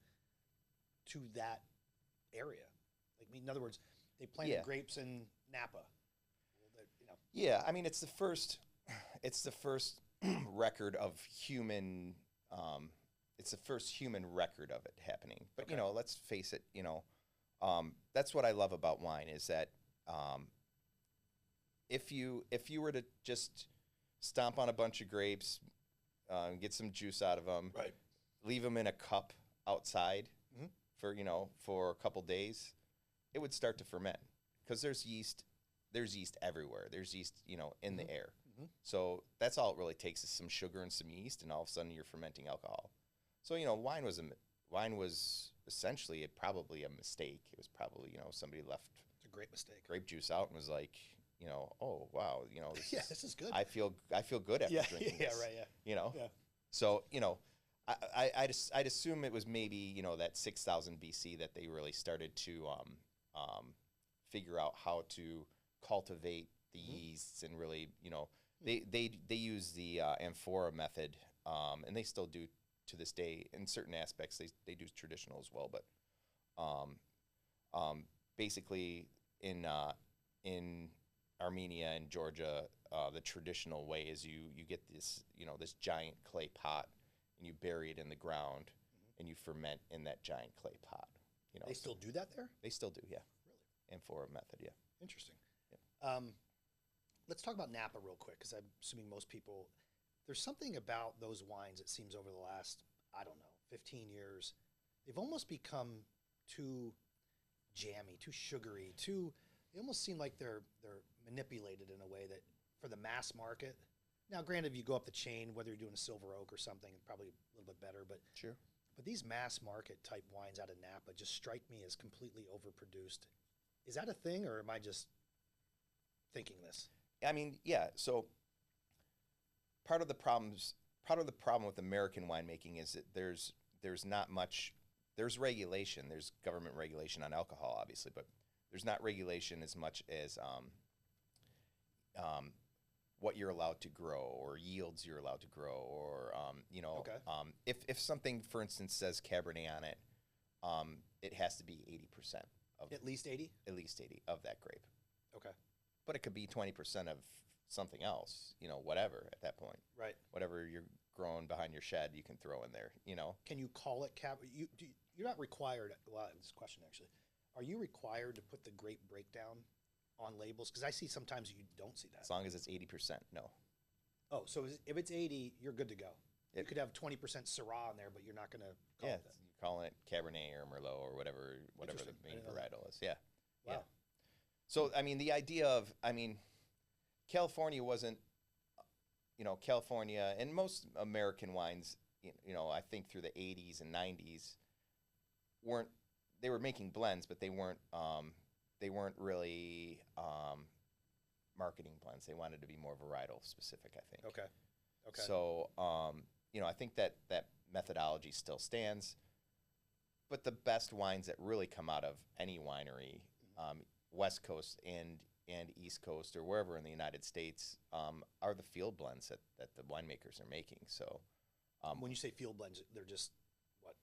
to that area? Like, in other words, they planted grapes in Napa. Yeah, I mean, it's the first record of human. It's the first human record of it happening. But let's face it. That's what I love about wine is that if you were to just stomp on a bunch of grapes, get some juice out of them, leave them in a cup outside for a couple days, it would start to ferment because there's yeast everywhere. There's yeast, in the air. So that's all it really takes is some sugar and some yeast, and all of a sudden you're fermenting alcohol. So wine was essentially probably a mistake. It was probably somebody left It's a great mistake. grape juice out and was like, oh wow, this is good. I feel good after drinking this. Yeah. So I'd assume it was maybe that 6,000 BC that they really started to figure out how to cultivate the yeasts and really they use the amphora method, and they still do to this day in certain aspects. They do traditional as well, but basically in Armenia and Georgia, the traditional way is you get this this giant clay pot and you bury it in the ground and you ferment in that giant clay pot. They still do that there? They still do, yeah. Really? Amphora method, yeah. Interesting. Yeah. Let's talk about Napa real quick, because I'm assuming most people, there's something about those wines, it seems, over the last, 15 years, they've almost become too jammy, too sugary, they almost seem like they're manipulated in a way that for the mass market. Now, granted, if you go up the chain, whether you're doing a Silver Oak or something, probably a little bit better, but sure. But these mass market type wines out of Napa just strike me as completely overproduced. Is that a thing, or am I just thinking this? I mean, yeah. So part of the problems part of the problem with American winemaking is that there's not much. There's regulation. There's government regulation on alcohol, obviously, but there's not regulation as much as what you're allowed to grow or yields you're allowed to grow, or Okay. If something, for instance, says Cabernet on it, it has to be 80% of At least 80? at least 80 of that grape. Okay. But it could be 20% of something else, whatever at that point. Right. Whatever you're growing behind your shed, you can throw in there, Can you call it you're not required, well, this question actually, are you required to put the grape breakdown on labels? Because I see sometimes you don't see that. as long as it's 80%, no. Oh, so if it's 80, you're good to go. You It- could have 20% Syrah in there, but you're not going to call Yeah, it that. you're calling it Cabernet or Merlot or whatever the Interesting. I main didn't know that. varietal is. Yeah. Wow. Yeah. So, I mean, the idea of, California wasn't, California and most American wines, I think through the 80s and 90s they were making blends, but they weren't really marketing blends. They wanted to be more varietal specific, I think. Okay. Okay. So, I think that methodology still stands. But the best wines that really come out of any winery, West Coast and East Coast or wherever in the United States, are the field blends that the winemakers are making. So, when you say field blends, they're just what?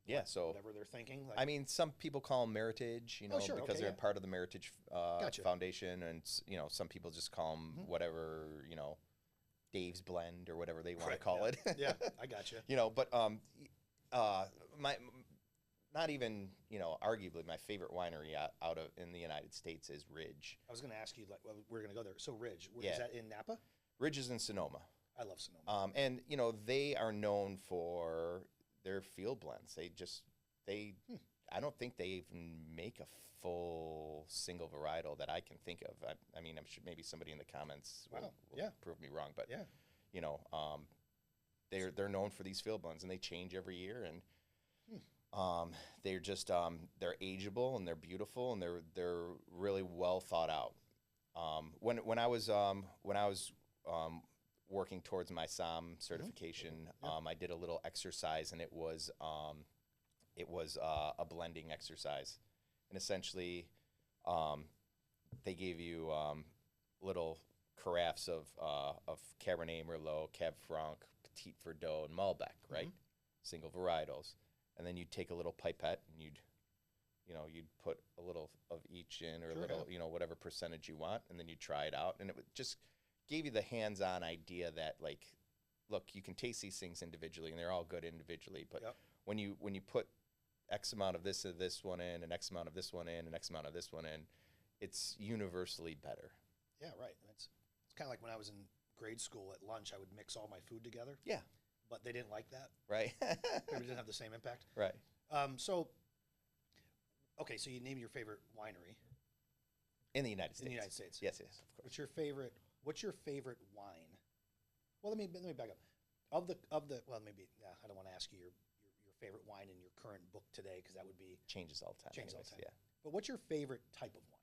yeah. So, Whatever they're thinking. Like, some people call them Meritage, Sure, because okay, they're yeah. part of the Meritage Gotcha. Foundation, and some people just call them whatever, Dave's Blend or whatever they want Right, to call yeah. it. Yeah, I gotcha. But my not even arguably my favorite winery out of in the United States is Ridge. I was going to ask you, like, well, we're going to go there. So Ridge, Yeah. is that in Napa? Ridge is in Sonoma. I love Sonoma. And they are known for their field blends. I don't think they even make a full single varietal that I can think of. I'm sure maybe somebody in the comments will yeah. prove me wrong, but Yeah. they're known for these field blends, and they change every year, and they're just they're ageable and they're beautiful and they're really well thought out. When I was working towards my SOM certification, I did a little exercise, and it was a blending exercise, and essentially they gave you little carafes of Cabernet Merlot, Cab Franc, Petit Verdot, and Malbec, right? Single varietals, and then you'd take a little pipette and you'd put a little of each in, or Sure, a little, whatever percentage you want, and then you try it out, and it would just gave you the hands-on idea that, like, look, you can taste these things individually, and they're all good individually, but when you put X amount of this one in, and X amount of this one in, and X amount of this one in, it's universally better. Yeah, right. It's kind of like when I was in grade school at lunch, I would mix all my food together. Yeah. But they didn't like that. Right. Maybe it didn't have the same impact. Right. So you name your favorite winery In the United States. in the United States. Yes, of course. What's your favorite wine? Well, let me back up. I don't want to ask you your favorite wine in your current book today, because that would be Changes all the time. changes all anyways, the time. But what's your favorite type of wine?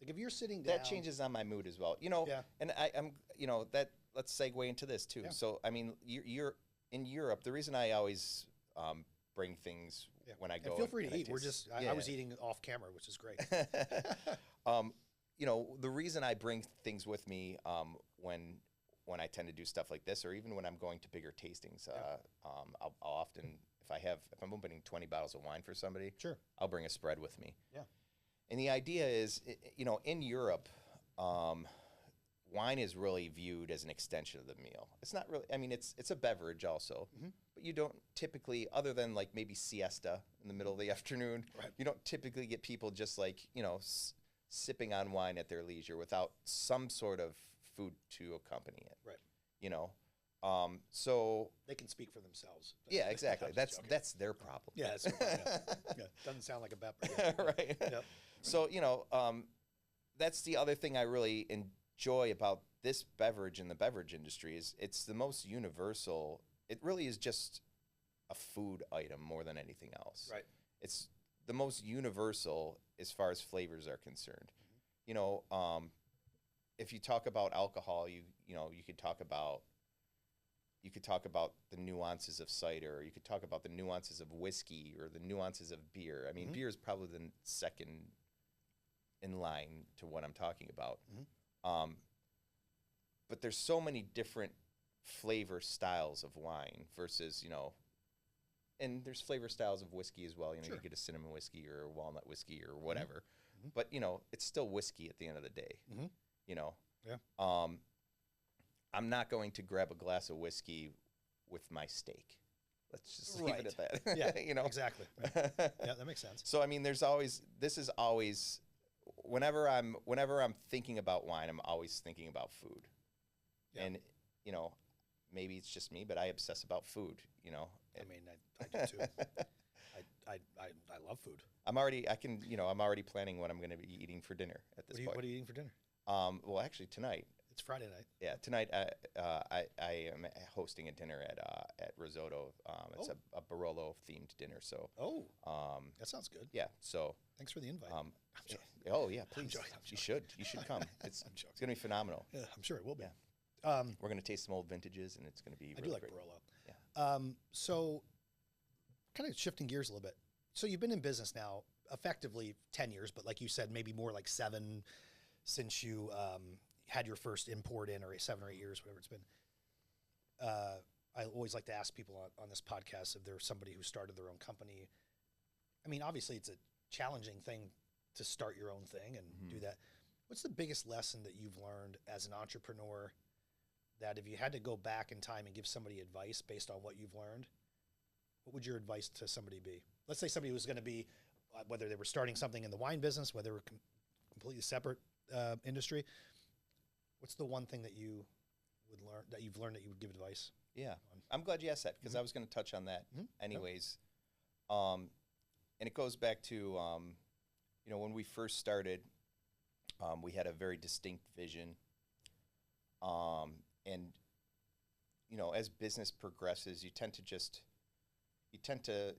Like, if you're sitting Yeah. down, That changes on my mood as well. Yeah. And I'm that let's segue into this too. Yeah. So you're in Europe. The reason I always bring things when I go. And feel free to and I eat. We're taste- just I was eating off camera, which is great. The reason I bring things with me when I tend to do stuff like this, or even when I'm going to bigger tastings, I'll often, if I'm opening 20 bottles of wine for somebody, Sure. I'll bring a spread with me. Yeah. And the idea is, in Europe, wine is really viewed as an extension of the meal. It's not really, it's a beverage also, but you don't typically, other than like maybe siesta in the middle of the afternoon, Right. you don't typically get people just like, sipping on wine at their leisure without some sort of food to accompany it. Right. So They can speak for themselves. yeah, exactly. I'm just That's their problem. yeah, that's yeah. Doesn't sound like a bad yeah. Right. Yep. So, that's the other thing I really enjoy about this beverage in the beverage industry is it's the most universal. It really is just a food item more than anything else. Right. It's the most universal as far as flavors are concerned. If you talk about alcohol, you could talk about, you could talk about the nuances of cider, or you could talk about the nuances of whiskey or the nuances of beer. I mean, beer is probably the second in line to what I'm talking about. But there's so many different flavor styles of wine versus, and there's flavor styles of whiskey as well. You get a cinnamon whiskey or a walnut whiskey or whatever. But, it's still whiskey at the end of the day. Yeah. I'm not going to grab a glass of whiskey with my steak. Let's just leave it at that. Yeah, exactly. Yeah, that makes sense. So, I mean, this is always, whenever I'm thinking about wine, I'm always thinking about food. Yeah. And, maybe it's just me, but I obsess about food, I mean, I do too. I love food. I'm already planning what I'm going to be eating for dinner at this point. What are you eating for dinner? Well, actually, tonight. It's Friday night. Yeah, tonight I am hosting a dinner at Risotto. It's a Barolo themed dinner. So. Oh. That sounds good. Yeah. So. Thanks for the invite. Oh yeah, please. You should come. It's gonna be phenomenal. Yeah, I'm sure it will be. Yeah. We're gonna taste some old vintages, and it's gonna be. I really do like great. Barolo. Yeah. So, kind of shifting gears a little bit. So you've been in business now effectively 10 years, but like you said, maybe more like 7 since you had your first import in, or 7 or 8 years, whatever it's been. I always like to ask people on this podcast if there's somebody who started their own company. I mean, obviously it's a challenging thing to start your own thing and do that. What's the biggest lesson that you've learned as an entrepreneur that if you had to go back in time and give somebody advice based on what you've learned, what would your advice to somebody be? Let's say somebody was going to be, whether they were starting something in the wine business, whether they were completely separate industry. What's the one thing that you would learn, that you've learned, that you would give advice? Yeah, I'm glad you asked that, because I was going to touch on that anyways. And it goes back to, when we first started, we had a very distinct vision. And, as business progresses, you tend to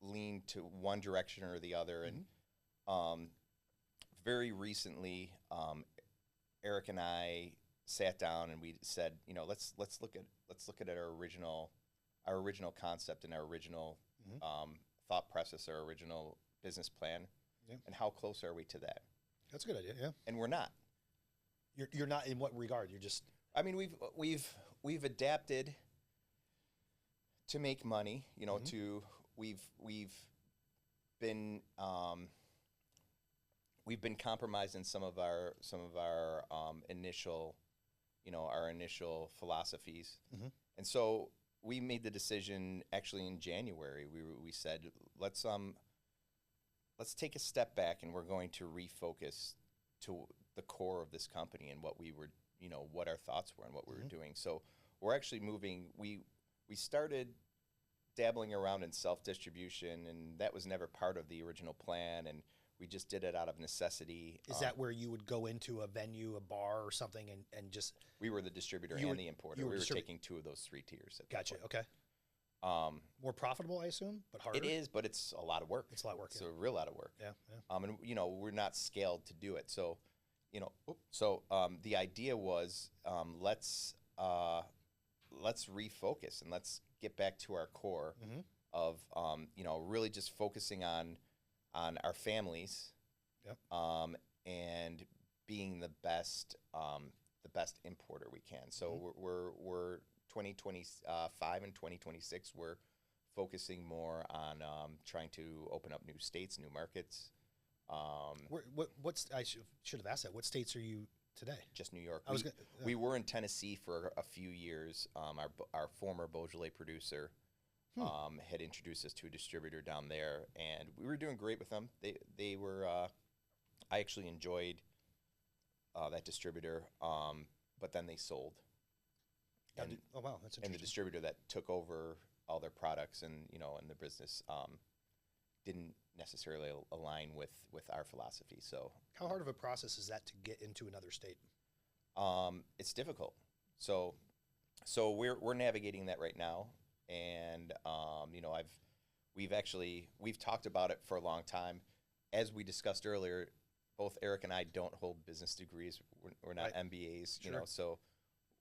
lean to one direction or the other. And very recently, Eric and I sat down and we said, let's look at our original concept and our original thought process, our original business plan, and how close are we to that? That's a good idea. Yeah, and we're not. You're not in what regard? You're just. I mean, we've adapted to make money. To we've been compromising some of our initial, our initial philosophies, and so we made the decision actually in January. We said let's take a step back, and we're going to refocus to the core of this company and what we were, what our thoughts were and what we were doing. So we're actually moving. We started dabbling around in self-distribution, and that was never part of the original plan, and we just did it out of necessity. Is that where you would go into a venue, a bar or something, and just... We were the distributor and the importer. We were taking 2 of those 3 tiers. Gotcha, okay. More profitable, I assume, but harder? It is, but it's a lot of work. It's a lot of work, It's a real lot of work. Yeah. And, we're not scaled to do it. So, the idea was let's refocus and let's get back to our core of, really just focusing on our families, and being the best importer we can. So we're 2025 and 2026. We're focusing more on trying to open up new states, new markets. I should have asked that. What states are you today? Just New York. We were in Tennessee for a few years. Our former Beaujolais producer had introduced us to a distributor down there, and we were doing great with them. They were. I actually enjoyed that distributor, but then they sold. And, oh wow, that's interesting. And the distributor that took over all their products and and their business didn't necessarily align with our philosophy. So how hard of a process is that to get into another state? It's difficult. So we're navigating that right now, and we've talked about it for a long time. As we discussed earlier, both Eric and I don't hold business degrees. We're not MBAs, so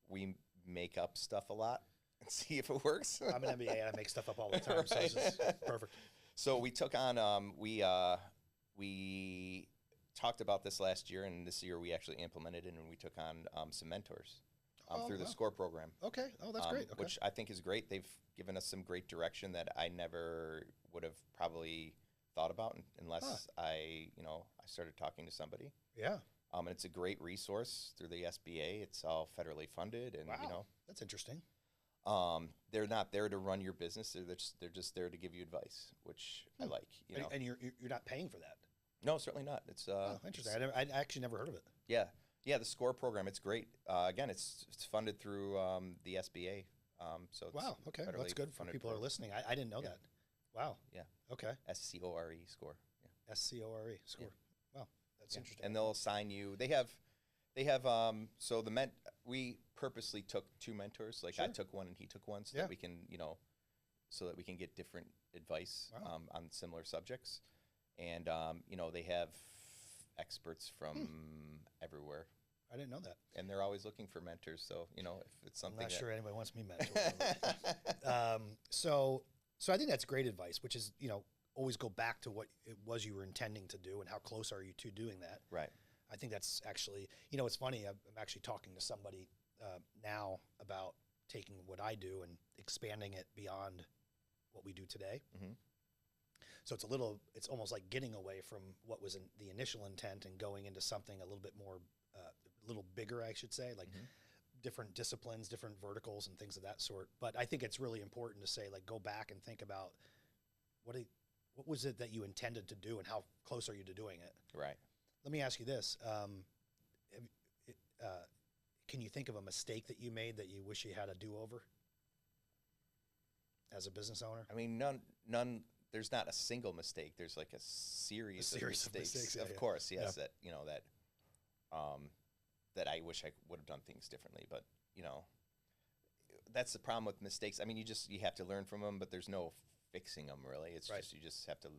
we make up stuff a lot. and see if it works. I'm an MBA and I make stuff up all the time, so this is perfect. So we took on we talked about this last year, and this year we actually implemented it, and we took on some mentors through the SCORE program. Okay. Oh, that's great. Okay. Which I think is great. They've given us some great direction that I never would have probably thought about unless I started talking to somebody. Yeah. And it's a great resource through the SBA. It's all federally funded, and that's interesting. They're not there to run your business. They're just there to give you advice, which I like. And you're not paying for that. No, certainly not. It's interesting. I actually never heard of it. Yeah. The SCORE program. It's great. Again, it's funded through the SBA. So it's okay, that's good for people who are listening. I didn't know that. Wow. Yeah. Okay. SCORE SCORE. Yeah. SCORE SCORE. Yeah. Wow, that's interesting. And they'll assign you. They have. So we purposely took two mentors. Like I took one and he took one, so that we can get different advice on similar subjects. And they have experts from everywhere. I didn't know that. And they're always looking for mentors. So if it's something, I'm not sure anybody wants me mentored. So I think that's great advice, which is always go back to what it was you were intending to do and how close are you to doing that. Right. I think that's actually, it's funny. I'm actually talking to somebody now about taking what I do and expanding it beyond what we do today. Mm-hmm. So it's almost like getting away from what was the initial intent and going into something a little bit more, a little bigger, I should say, like different disciplines, different verticals and things of that sort. But I think it's really important to say, like, go back and think about what was it that you intended to do and how close are you to doing it? Right. Let me ask you this. Can you think of a mistake that you made that you wish you had a do-over as a business owner? I mean, none. There's not a single mistake. There's like a series of mistakes. Of course, yes. Yeah. That I wish I would have done things differently. But that's the problem with mistakes. I mean, you have to learn from them, but there's no fixing them really. It's just you just have to.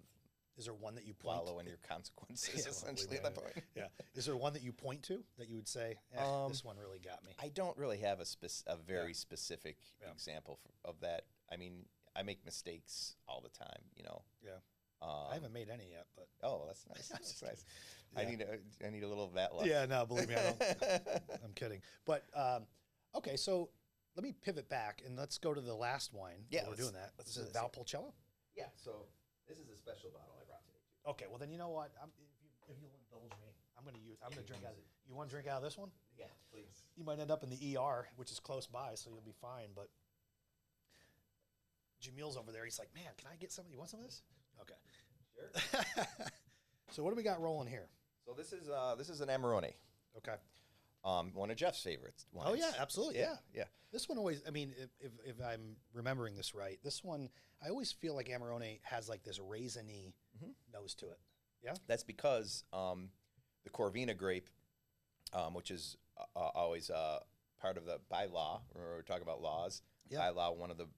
Is there one that you point wallow in your consequences? Essentially, at that point. Yeah. Is there one that you point to that you would say, this one really got me? I don't really have a very specific example of that. I mean, I make mistakes all the time. Yeah. I haven't made any yet, but that's nice. That's nice. Yeah. I need a little of that luck. Yeah. No, believe me, I don't. I'm kidding. But okay, so let me pivot back and let's go to the last wine. Yeah, we're doing that. This is Valpolicella. Yeah. So this is a special bottle I brought today too. Okay. Well, then you know what? If you'll indulge me, I'm going to drink out of it. You want to drink out of this one? Yeah, please. You might end up in the ER, which is close by, so you'll be fine. But Jamil's over there. He's like, man, can I get some? You want some of this? Okay. Sure. So what do we got rolling here? So this is an Amarone. Okay. One of Jeff's favorites wines. Oh yeah, absolutely. Yeah. This one always. I mean, if I'm remembering this right, this one I always feel like Amarone has like this raisiny nose to it. Yeah. That's because the Corvina grape, which is always part of by law. Remember we were talking about laws. Yeah. By law, one of the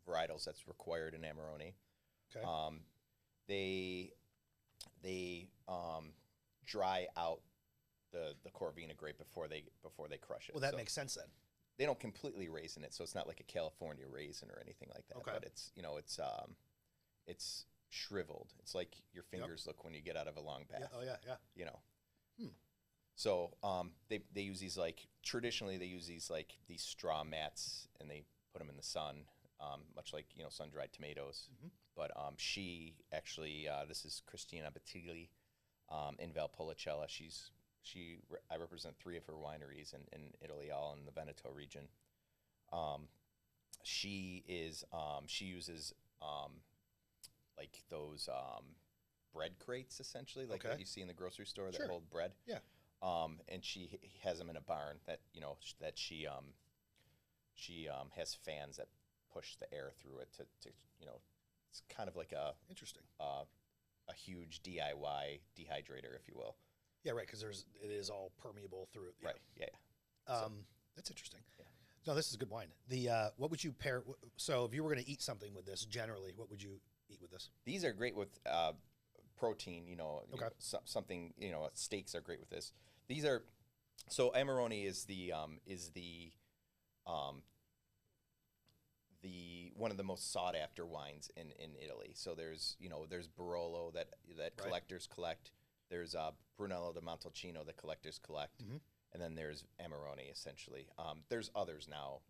varietals that's required in Amarone. Okay. They dry out the Corvina grape before they crush it. Well, that makes sense then. They don't completely raisin it, so it's not like a California raisin or anything like that. Okay. But it's shriveled. It's like your fingers look when you get out of a long bath. Yeah. Oh yeah. So they use these traditionally they use these straw mats and they put them in the sun, much like sun dried tomatoes. Mm-hmm. But she actually this is Christina Battigli in Valpolicella. I represent 3 of her wineries in Italy, all in the Veneto region. She uses like those bread crates essentially, like that you see in the grocery store that hold bread. Yeah. And she has them in a barn that she has fans that push the air through it to it's kind of like a huge DIY dehydrator, if you will. Yeah, right, because it is all permeable through it. Right. Yeah. That's interesting. Yeah. No, this is good wine. What would you pair? So, if you were going to eat something with this, generally, what would you eat with this? These are great with protein. Okay. Something. Steaks are great with this. These are one of the most sought after wines in Italy. So there's Barolo that collectors collect. There's Brunello di Montalcino that collectors collect, and then there's Amarone essentially. There's others now,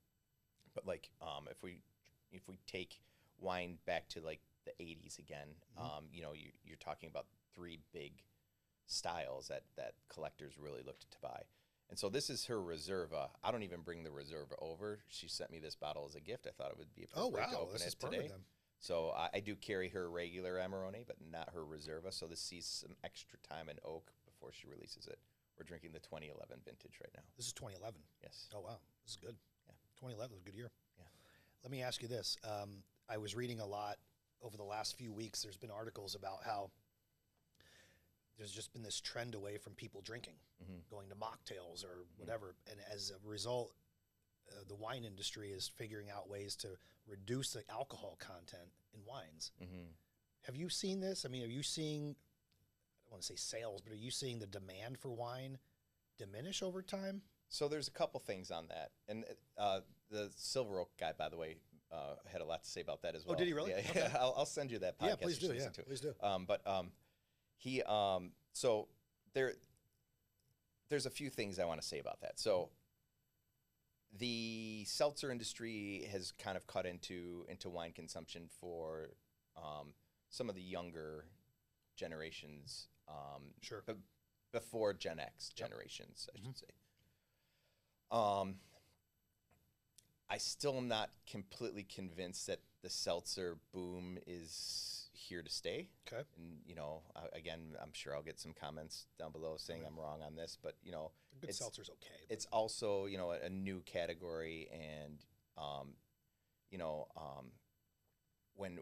but like if we take wine back to like the 80s again, you're talking about three big styles that collectors really looked to buy. And so this is her Reserva. I don't even bring the Reserva over. She sent me this bottle as a gift. I thought it would be appropriate to open it today. So I do carry her regular Amarone, but not her Reserva. So this sees some extra time in oak before she releases it. We're drinking the 2011 vintage right now. This is 2011? Yes. Oh, wow. This is good. Yeah. 2011 was a good year. Yeah. Let me ask you this. I was reading a lot over the last few weeks. There's been articles about how there's just been this trend away from people drinking, going to mocktails or whatever. And as a result, the wine industry is figuring out ways to reduce the alcohol content in wines. Have you seen this? I mean, are you seeing, I don't want to say sales, but are you seeing the demand for wine diminish over time? So there's a couple things on that. And the Silver Oak guy, by the way, had a lot to say about that as well. Oh, did he really? Yeah, Okay. I'll send you that podcast. Yeah, please do. Yeah, please do. He so there's a few things I want to say about that. So the seltzer industry has kind of cut into wine consumption for some of the younger generations. Sure. But before Gen X generations, I should say. I still am not completely convinced that the seltzer boom is here to stay. Okay. And, again, I'm sure I'll get some comments down below saying I'm wrong on this, but, good seltzer's okay. It's also, a new category, and, when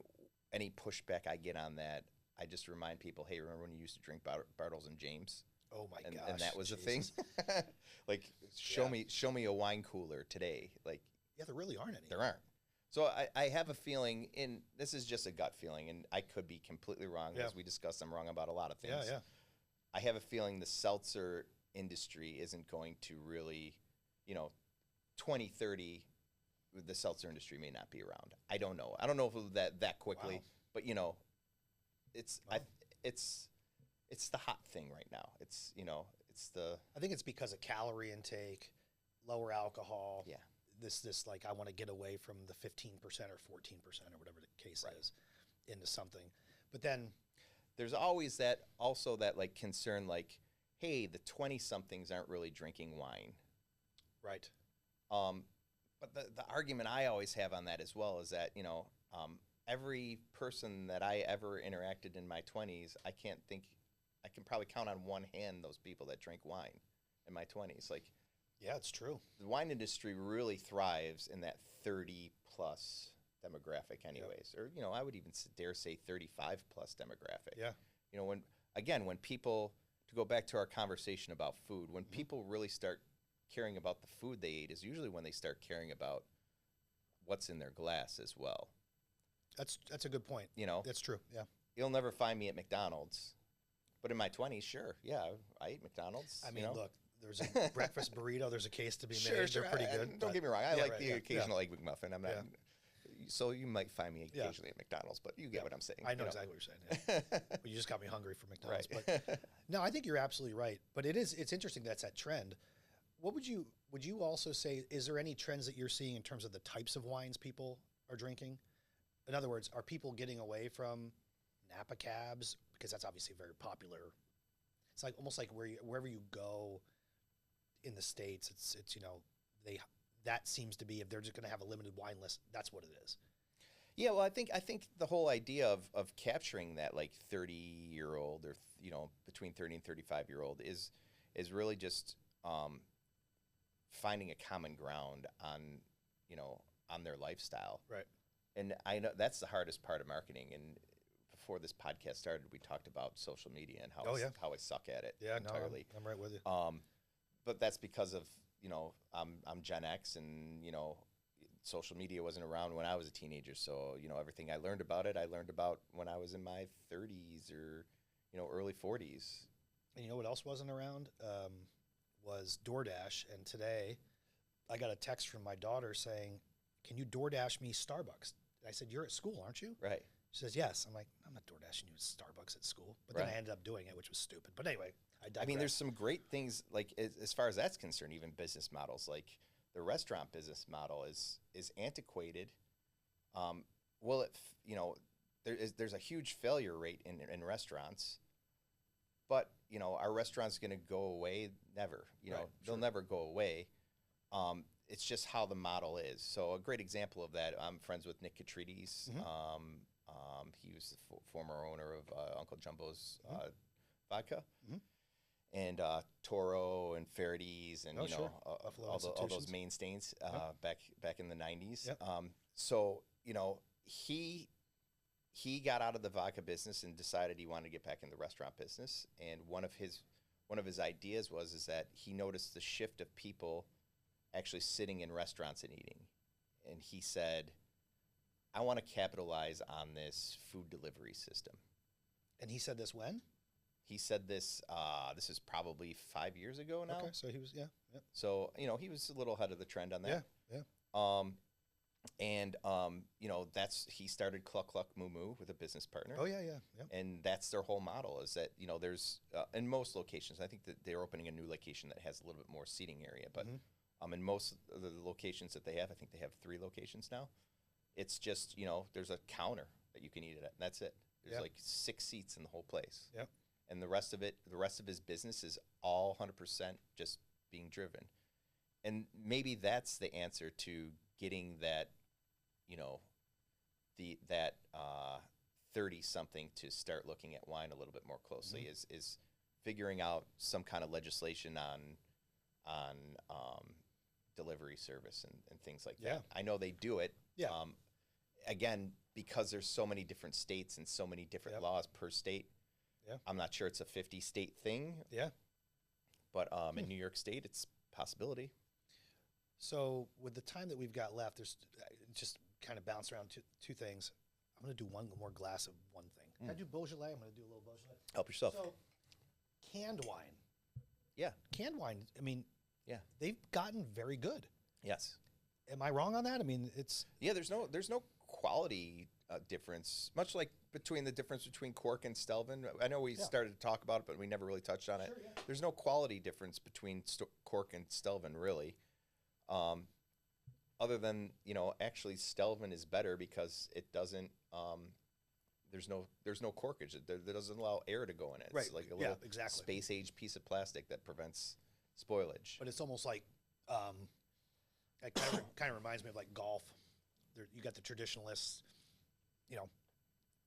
any pushback I get on that, I just remind people, hey, remember when you used to drink Bartles and James? Oh my gosh. And that was a thing. Like, show me a wine cooler today. Like, yeah, there really aren't any. There aren't. So I have a feeling, and this is just a gut feeling, and I could be completely wrong. As we discussed, I'm wrong about a lot of things. Yeah. I have a feeling the seltzer industry isn't going to really, 2030, the seltzer industry may not be around. I don't know. I don't know if it'll that quickly, but it's it's the hot thing right now. It's I think it's because of calorie intake, lower alcohol. Yeah. This like I want to get away from the 15% or 14% or whatever the case is into something. But then there's always that like concern, like, hey, the 20-somethings aren't really drinking wine. Right. But the argument I always have on that as well is that, every person that I ever interacted in my 20s, I can probably count on one hand those people that drink wine in my 20s. Like, yeah, it's true. The wine industry really thrives in that 30-plus demographic anyways. Or, I would even dare say 35-plus demographic. Yeah. When people, to go back to our conversation about food, when people really start caring about the food they eat is usually when they start caring about what's in their glass as well. That's a good point. That's true. Yeah. You'll never find me at McDonald's, but in my 20s, sure. Yeah, I eat McDonald's. I mean, look, there's a breakfast burrito. There's a case to be made. Sure. They're pretty good. Don't get me wrong. I like the occasional egg McMuffin. I'm not. So you might find me occasionally at McDonald's, but you get what I'm saying. I know exactly what you're saying. Yeah. Well, you just got me hungry for McDonald's. Right. But no, I think you're absolutely right. But it's interesting that's that trend. What would you also say, is there any trends that you're seeing in terms of the types of wines people are drinking? In other words, are people getting away from Napa cabs? Because that's obviously very popular. It's like almost like wherever you go in the States, it's that seems to be, if they're just going to have a limited wine list, that's what it is. Yeah, well, I think the whole idea of capturing that like 30-year-old or between 30 and 35-year-old is really just finding a common ground on their lifestyle. Right. And I know that's the hardest part of marketing. And before this podcast started, we talked about social media and how I suck at it entirely. No, I'm right with you. But that's because of I'm Gen X, and social media wasn't around when I was a teenager. So everything I learned about when I was in my 30s or early 40s. And you know what else wasn't around? Was DoorDash. And today I got a text from my daughter saying, can you DoorDash me Starbucks? I said, you're at school, aren't you? Right. She says, yes. I'm like, I'm not DoorDashing you Starbucks at school. But then I ended up doing it, which was stupid. But anyway, I digress. I mean, there's some great things, like, as far as that's concerned, even business models. Like, the restaurant business model is antiquated. There's a huge failure rate in restaurants. But, our restaurant's going to go away? Never. They'll never go away. It's just how the model is. So a great example of that, I'm friends with Nick Catrides. He was the former owner of Uncle Jumbo's vodka. And Toro and Fairdy's and all those mainstays back in the 90s. Yep. So he got out of the vodka business and decided he wanted to get back in the restaurant business. And one of his ideas is that he noticed the shift of people actually sitting in restaurants and eating. And he said, I want to capitalize on this food delivery system. And he said this when? He said this, this is probably 5 years ago now. Okay, so he was, So, he was a little ahead of the trend on that. Yeah. He started Cluck Cluck Moo Moo with a business partner. Oh, yeah. And that's their whole model is that, there's, in most locations, I think that they're opening a new location that has a little bit more seating area, but in most of the locations that they have, I think they have 3 locations now. It's just, there's a counter that you can eat it at, and that's it. There's like 6 seats in the whole place. Yep. And the rest of his business is all 100% just being driven. And maybe that's the answer to getting that, 30-something to start looking at wine a little bit more closely is figuring out some kind of legislation on delivery service and things like that. I know they do it. Yeah. Again, because there's so many different states and so many different laws per state. Yeah. I'm not sure it's a 50-state thing. Yeah. But in New York State, it's a possibility. So with the time that we've got left, there's just kind of bounce around two things. I'm going to do one more glass of one thing. Can I do Beaujolais? I'm going to do a little Beaujolais. Help yourself. So canned wine. Yeah. Canned wine, I mean, they've gotten very good. Yes. Am I wrong on that? I mean, it's... Yeah, there's no quality difference, much like the difference between cork and Stelvin. I know we started to talk about it, but we never really touched on it. Sure, yeah. There's no quality difference between cork and Stelvin, really. Other than, actually Stelvin is better because it doesn't, there's no corkage. It doesn't allow air to go in it. Right. It's like a little exactly. space-age piece of plastic that prevents spoilage. But it's almost like, it kind of reminds me of like golf. You got the traditionalists,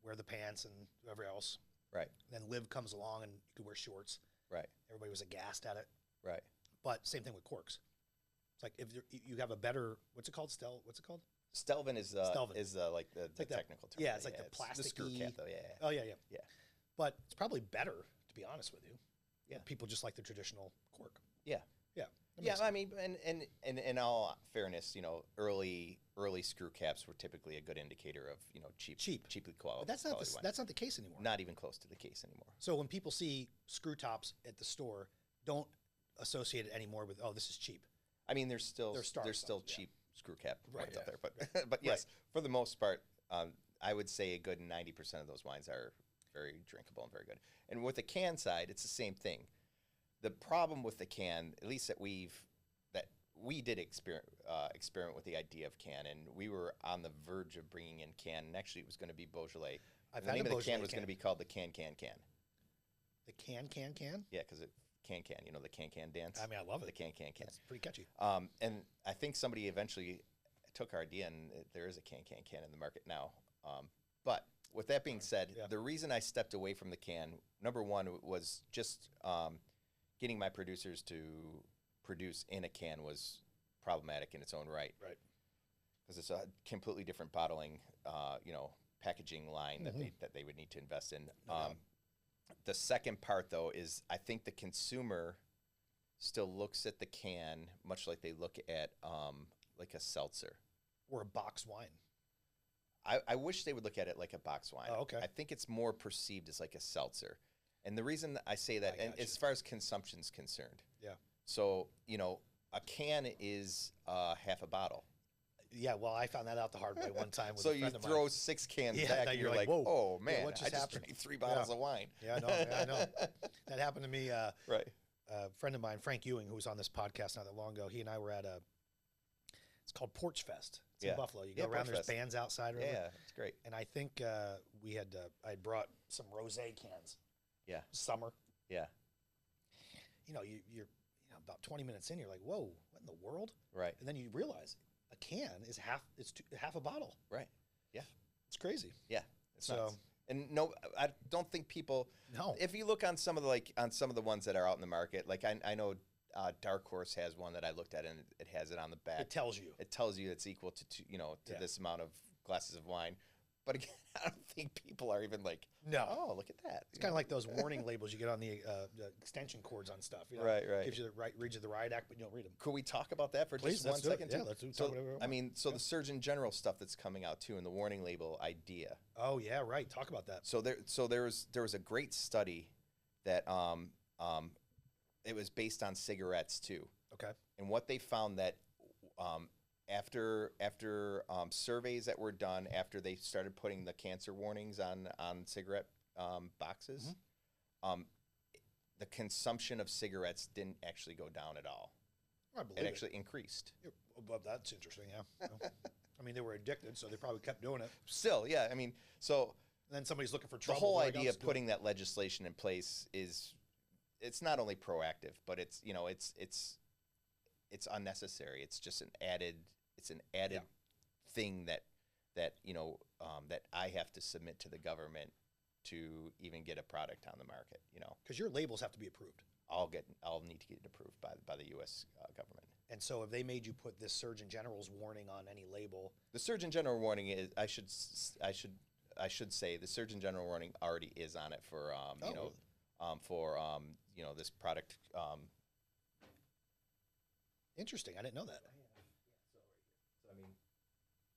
wear the pants and whoever else. Right. Then Liv comes along and you could wear shorts. Right. Everybody was aghast at it. Right. But same thing with corks. It's like if you have a better, what's it called? What's it called? Stelvin is like the like technical term. Yeah, it's like the plastic. The screw cap, though. Yeah. Oh yeah. Yeah. But it's probably better, to be honest with you. Yeah. People just like the traditional cork. Yeah. Yeah. Yeah. I mean, and in all fairness, early screw caps were typically a good indicator of cheaply quality. But that's not the case anymore. Not even close to the case anymore. So when people see screw tops at the store, don't associate it anymore with this is cheap. I mean, there's still cheap screw cap wines out there, but yes, for the most part, I would say a good 90% of those wines are very drinkable and very good. And with the can side, it's the same thing. The problem with the can, at least that we did experiment with the idea of can, and we were on the verge of bringing in can, and actually it was going to be Beaujolais. The name of the can was going to be called the Can. The Can? Yeah, because it can, the can dance. I mean, I love it. The can. It's pretty catchy. And I think somebody eventually took our idea, and there is a can in the market now. But with that being said, the reason I stepped away from the can, number one, was just getting my producers to produce in a can was problematic in its own right. Right. Because it's a completely different bottling, packaging line that they would need to invest in. The second part, though, is I think the consumer still looks at the can much like they look at like a seltzer. Or a box wine. I wish they would look at it like a box wine. Oh, okay. I think it's more perceived as like a seltzer. And the reason I say that, and as far as consumption's concerned. Yeah. So, a can is half a bottle. Yeah, well, I found that out the hard way one time with So a you friend of mine. throw 6 cans Yeah, back, now and you're you're like, like, whoa, oh yeah, man, what I just just happened? drank 3 bottles of wine. Yeah, I know. That happened to me. Right. A friend of mine, Frank Ewing, who was on this podcast not that long ago, he and I were at it's called Porch Fest. It's in Buffalo. You go Yeah, around, Porch there's Fest. bands outside. Or whatever. Yeah, it's great. And I think I had brought some rosé cans. Yeah. Summer. Yeah. You're about 20 minutes in, you're like, whoa, what in the world? Right. And then you realize a can is half a bottle. Right. Yeah. It's crazy. Yeah. It's So- nuts. And no, I don't think people. No. If you look on some of the ones that are out in the market, like I know Dark Horse has one that I looked at, and it has it on the back. It tells you. It tells you it's equal to Yeah. this amount of glasses of wine. But again, I don't think people are even like, No. oh, look at that. It's kind of like those warning labels you get on the extension cords on stuff. Right. Gives you reads you the riot act, but you don't read them. Could we talk about that for Please, just let's one do it. second? Yeah, too? let's do So, talk whatever we I want. mean, so the Surgeon General stuff that's coming out too, and the warning label idea. Oh yeah, right. Talk about that. So there was a great study that it was based on cigarettes too, Okay. and what they found that after surveys that were done after they started putting the cancer warnings on cigarette boxes, the consumption of cigarettes didn't actually go down at all. I believe It it. actually increased. Well, that's interesting. Yeah. Well, I mean, they were addicted, so they probably kept doing it. Still, yeah. I mean, so And then somebody's looking for the trouble. whole they're like, "I'll idea of just do it." putting that legislation in place it's not only proactive, but it's unnecessary. It's just an added Yeah. thing that that I have to submit to the government to even get a product on the market. Because your labels have to be approved. I'll need to get it approved by the U.S. Government. And so if they made you put this Surgeon General's warning on any label, The Surgeon General warning is I should say the Surgeon General warning already is on it for this product. interesting. I didn't know that. So I mean,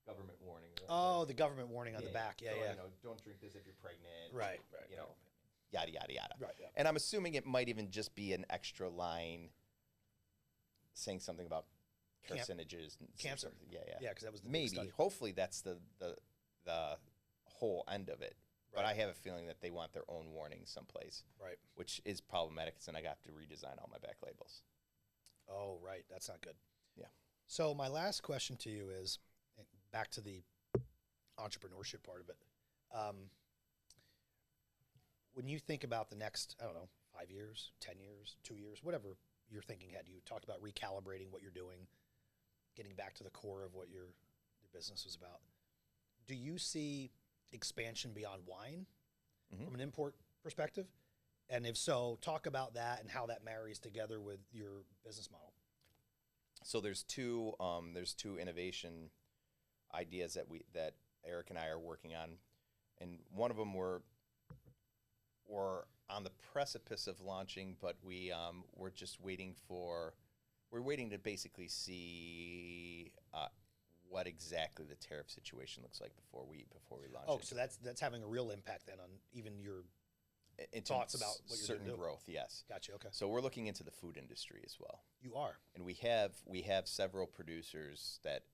government warning. Oh, the government warning on the back. Yeah, So, yeah. Don't drink this if you're pregnant. Right. Yada yada yada. Right, yeah. And I'm assuming it might even just be an extra line saying something about carcinogens and Cancer. something. Yeah, yeah. Yeah, because that was the big Maybe. study. Hopefully that's the whole end of it. But Right. I have a feeling that they want their own warning someplace, Right. which is problematic. So then I got to redesign all my back labels. Oh, right. That's not good. Yeah. So my last question to you is back to the entrepreneurship part of it. When you think about the next, I don't know, 5 years, 10 years, 2 years, whatever you're thinking ahead, you talked about recalibrating what you're doing, getting back to the core of what your business was about. Do you see expansion beyond wine from an import perspective? And if so, talk about that and how that marries together with your business model. So there's two innovation ideas that Eric and I are working on, and one of them we're on the precipice of launching, but we're just waiting to basically see what exactly the tariff situation looks like before we launch. Oh, it. so that's having a real impact then on even your Into thoughts about what you're certain gonna do. growth. Yes. Gotcha. Okay. So we're looking into the food industry as well. You are. And we have several producers that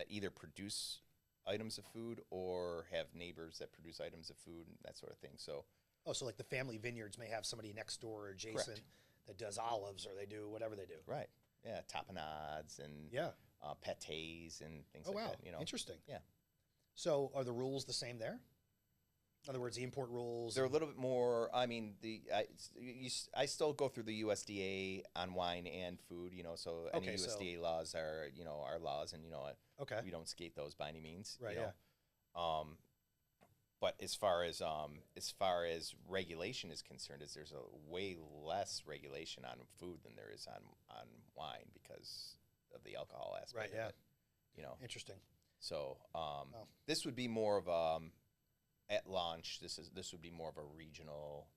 either produce items of food or have neighbors that produce items of food and that sort of thing. So So like the family vineyards may have somebody next door or adjacent Correct. that does olives, or they do whatever they do. right, yeah, tapenades and Yeah. pâtés and things Oh like wow. that. Interesting. Yeah. So are the rules the same there? In other words, the import rules. They're a little bit more. I mean, I still go through the USDA on wine and food. So any Okay, so- USDA laws are our laws, and Okay. we don't skate those by any means. Right, But as far as regulation is concerned, there's a way less regulation on food than there is on wine because of the alcohol aspect. Right. Yeah. Of it, Interesting. So this would be more of at launch. This would be more of a regional,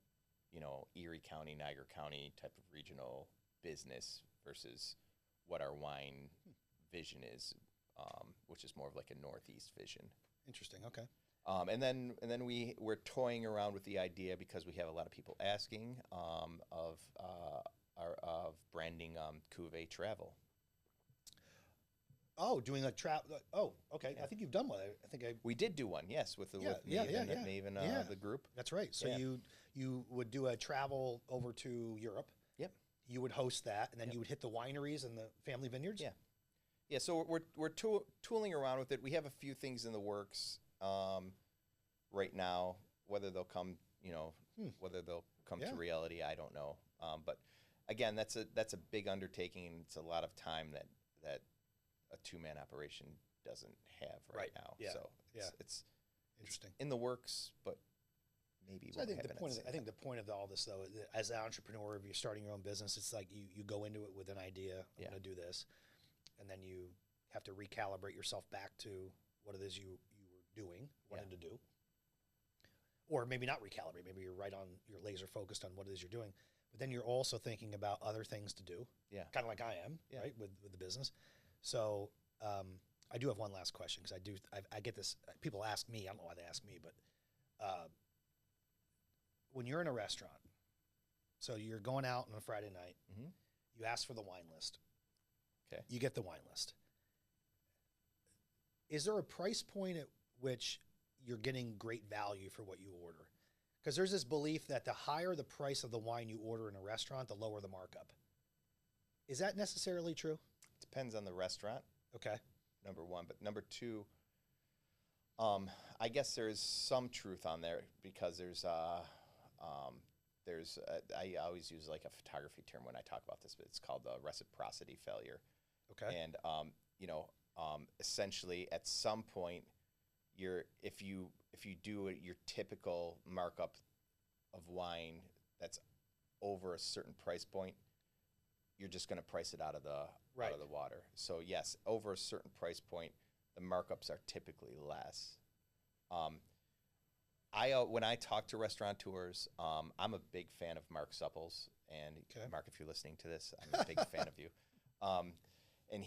Erie County, Niagara County type of regional business versus what our wine vision is, which is more of like a Northeast vision. Interesting. Okay. And then we're toying around with the idea because we have a lot of people asking of branding Cuvée Travel. doing like oh, okay. Yeah. I think you've done one. I think We did do one, yes, with Yeah, me and Maeve and yeah. the group. That's right. So Yeah. you would do a travel over to Europe. Yep. You would host that, and then Yep. you would hit the wineries and the family vineyards. Yeah. Yeah, so we're tooling around with it. We have a few things in the works right now. Whether they'll come, whether they'll come to reality, I don't know. But again, that's a big undertaking, and it's a lot of time that a two-man operation doesn't have right now. Yeah. So it's Interesting. in the works, but maybe So I think the point of all this, though, as an entrepreneur, if you're starting your own business, it's like you go into it with an idea. I'm going to do this, and then you have to recalibrate yourself back to what it is you were doing, wanted to do, or maybe not recalibrate. Maybe you're you're laser focused on what it is you're doing, but then you're also thinking about other things to do. Yeah. Kind of like I am, right, with the business. So I do have one last question because I get this. People ask me. I don't know why they ask me, but when you're in a restaurant, so you're going out on a Friday night, you ask for the wine list. Okay. You get the wine list. Is there a price point at which you're getting great value for what you order? Because there's this belief that the higher the price of the wine you order in a restaurant, the lower the markup. Is that necessarily true? Depends on the restaurant. Okay. Number one, but number two, I guess there's some truth on there because I always use like a photography term when I talk about this, but it's called the reciprocity failure. Okay. And essentially at some point, if you do your typical markup of wine that's over a certain price point, you're just going to price it out of the water. So yes, over a certain price point, the markups are typically less. When I talk to restaurateurs, I'm a big fan of Mark Supples, and Mark, if you're listening to this, I'm a big fan of you. And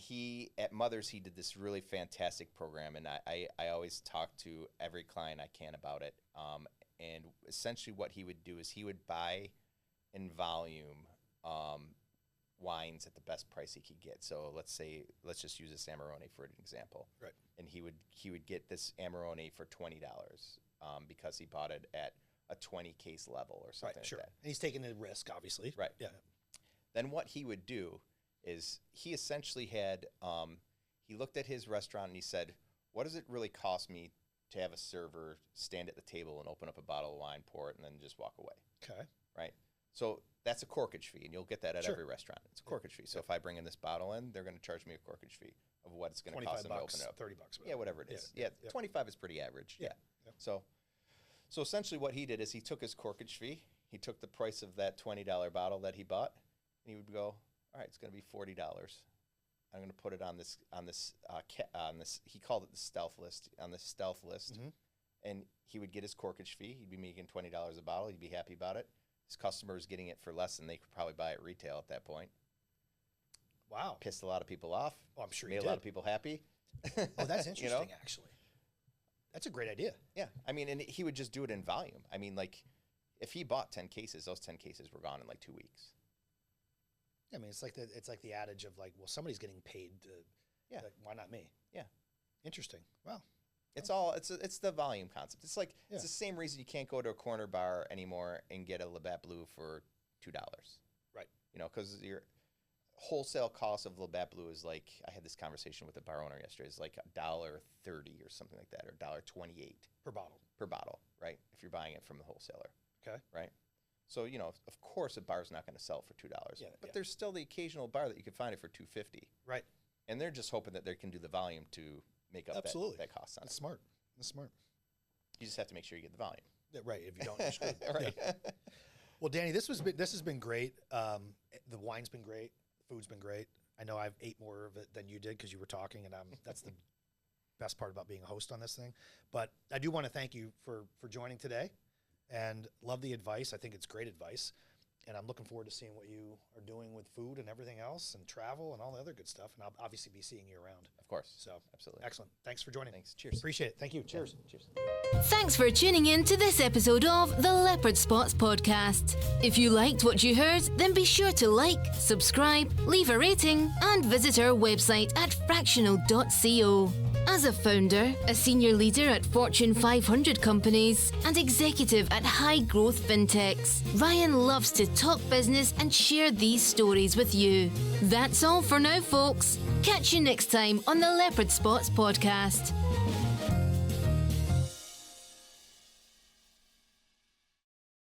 at Mother's, he did this really fantastic program, and I always talk to every client I can about it. And essentially what he would do is he would buy in volume wines at the best price he could get. So let's just use this Amarone for an example. Right. And he would get this Amarone for $20 because he bought it at a 20 case level or something like that. And he's taking a risk, obviously. Right. Yeah. Then what he would do is he essentially had, he looked at his restaurant and he said, what does it really cost me to have a server stand at the table and open up a bottle of wine, pour it, and then just walk away? Okay. Right? So that's a corkage fee, and you'll get that at every restaurant. It's a corkage fee. So if I bring in this bottle in, they're going to charge me a corkage fee of what it's going to cost them to open it up. $30. Yeah, whatever it is. Yeah, 25 is pretty average. Yeah. Yeah. So essentially what he did is he took his corkage fee, he took the price of that $20 bottle that he bought, and he would go, all right, it's going to be $40. I'm going to put it on this. He called it the stealth list. On the stealth list, and he would get his corkage fee. He'd be making $20 a bottle. He'd be happy about it. His customer was getting it for less than they could probably buy at retail at that point. Wow. Pissed a lot of people off. Oh, I'm sure made he a lot of people happy. Oh, that's interesting, actually. That's a great idea. Yeah, I mean, and he would just do it in volume. I mean, like, if he bought 10 cases, those 10 cases were gone in like 2 weeks. I mean, it's like the adage of like, well, somebody's getting paid to. Yeah. Like, why not me? Yeah. Interesting. Wow. It's the volume concept. It's like it's the same reason you can't go to a corner bar anymore and get a Labatt Blue for $2. Right. Because your wholesale cost of Labatt Blue is like, I had this conversation with a bar owner yesterday. It's like $1.30 or something like that, or $1.28 per bottle. Per bottle, right? If you're buying it from the wholesaler. Okay. Right. So of course, a bar's not going to sell it for $2. But there's still the occasional bar that you can find it for $2.50. Right. And they're just hoping that they can do the volume to make up that cost on it. That's smart. That's smart. You just have to make sure you get the volume. Yeah, right. If you don't, you're screwed. Right. Yeah. Well, Danny, this has been great. The wine's been great. The food's been great. I know I've ate more of it than you did because you were talking, and that's the best part about being a host on this thing. But I do want to thank you for joining today, and love the advice. I think it's great advice. And I'm looking forward to seeing what you are doing with food and everything else and travel and all the other good stuff. And I'll obviously be seeing you around. Of course. So absolutely. Excellent. Thanks for joining. Thanks. Cheers. Appreciate it. Thank you. Cheers. Yeah. Cheers. Thanks for tuning in to this episode of the Leopard Spots podcast. If you liked what you heard, then be sure to like, subscribe, leave a rating, and visit our website at fractional.co. As a founder, a senior leader at Fortune 500 companies, and executive at high-growth fintechs, Ryan loves to talk business and share these stories with you. That's all for now, folks. Catch you next time on the Leopard Spots podcast.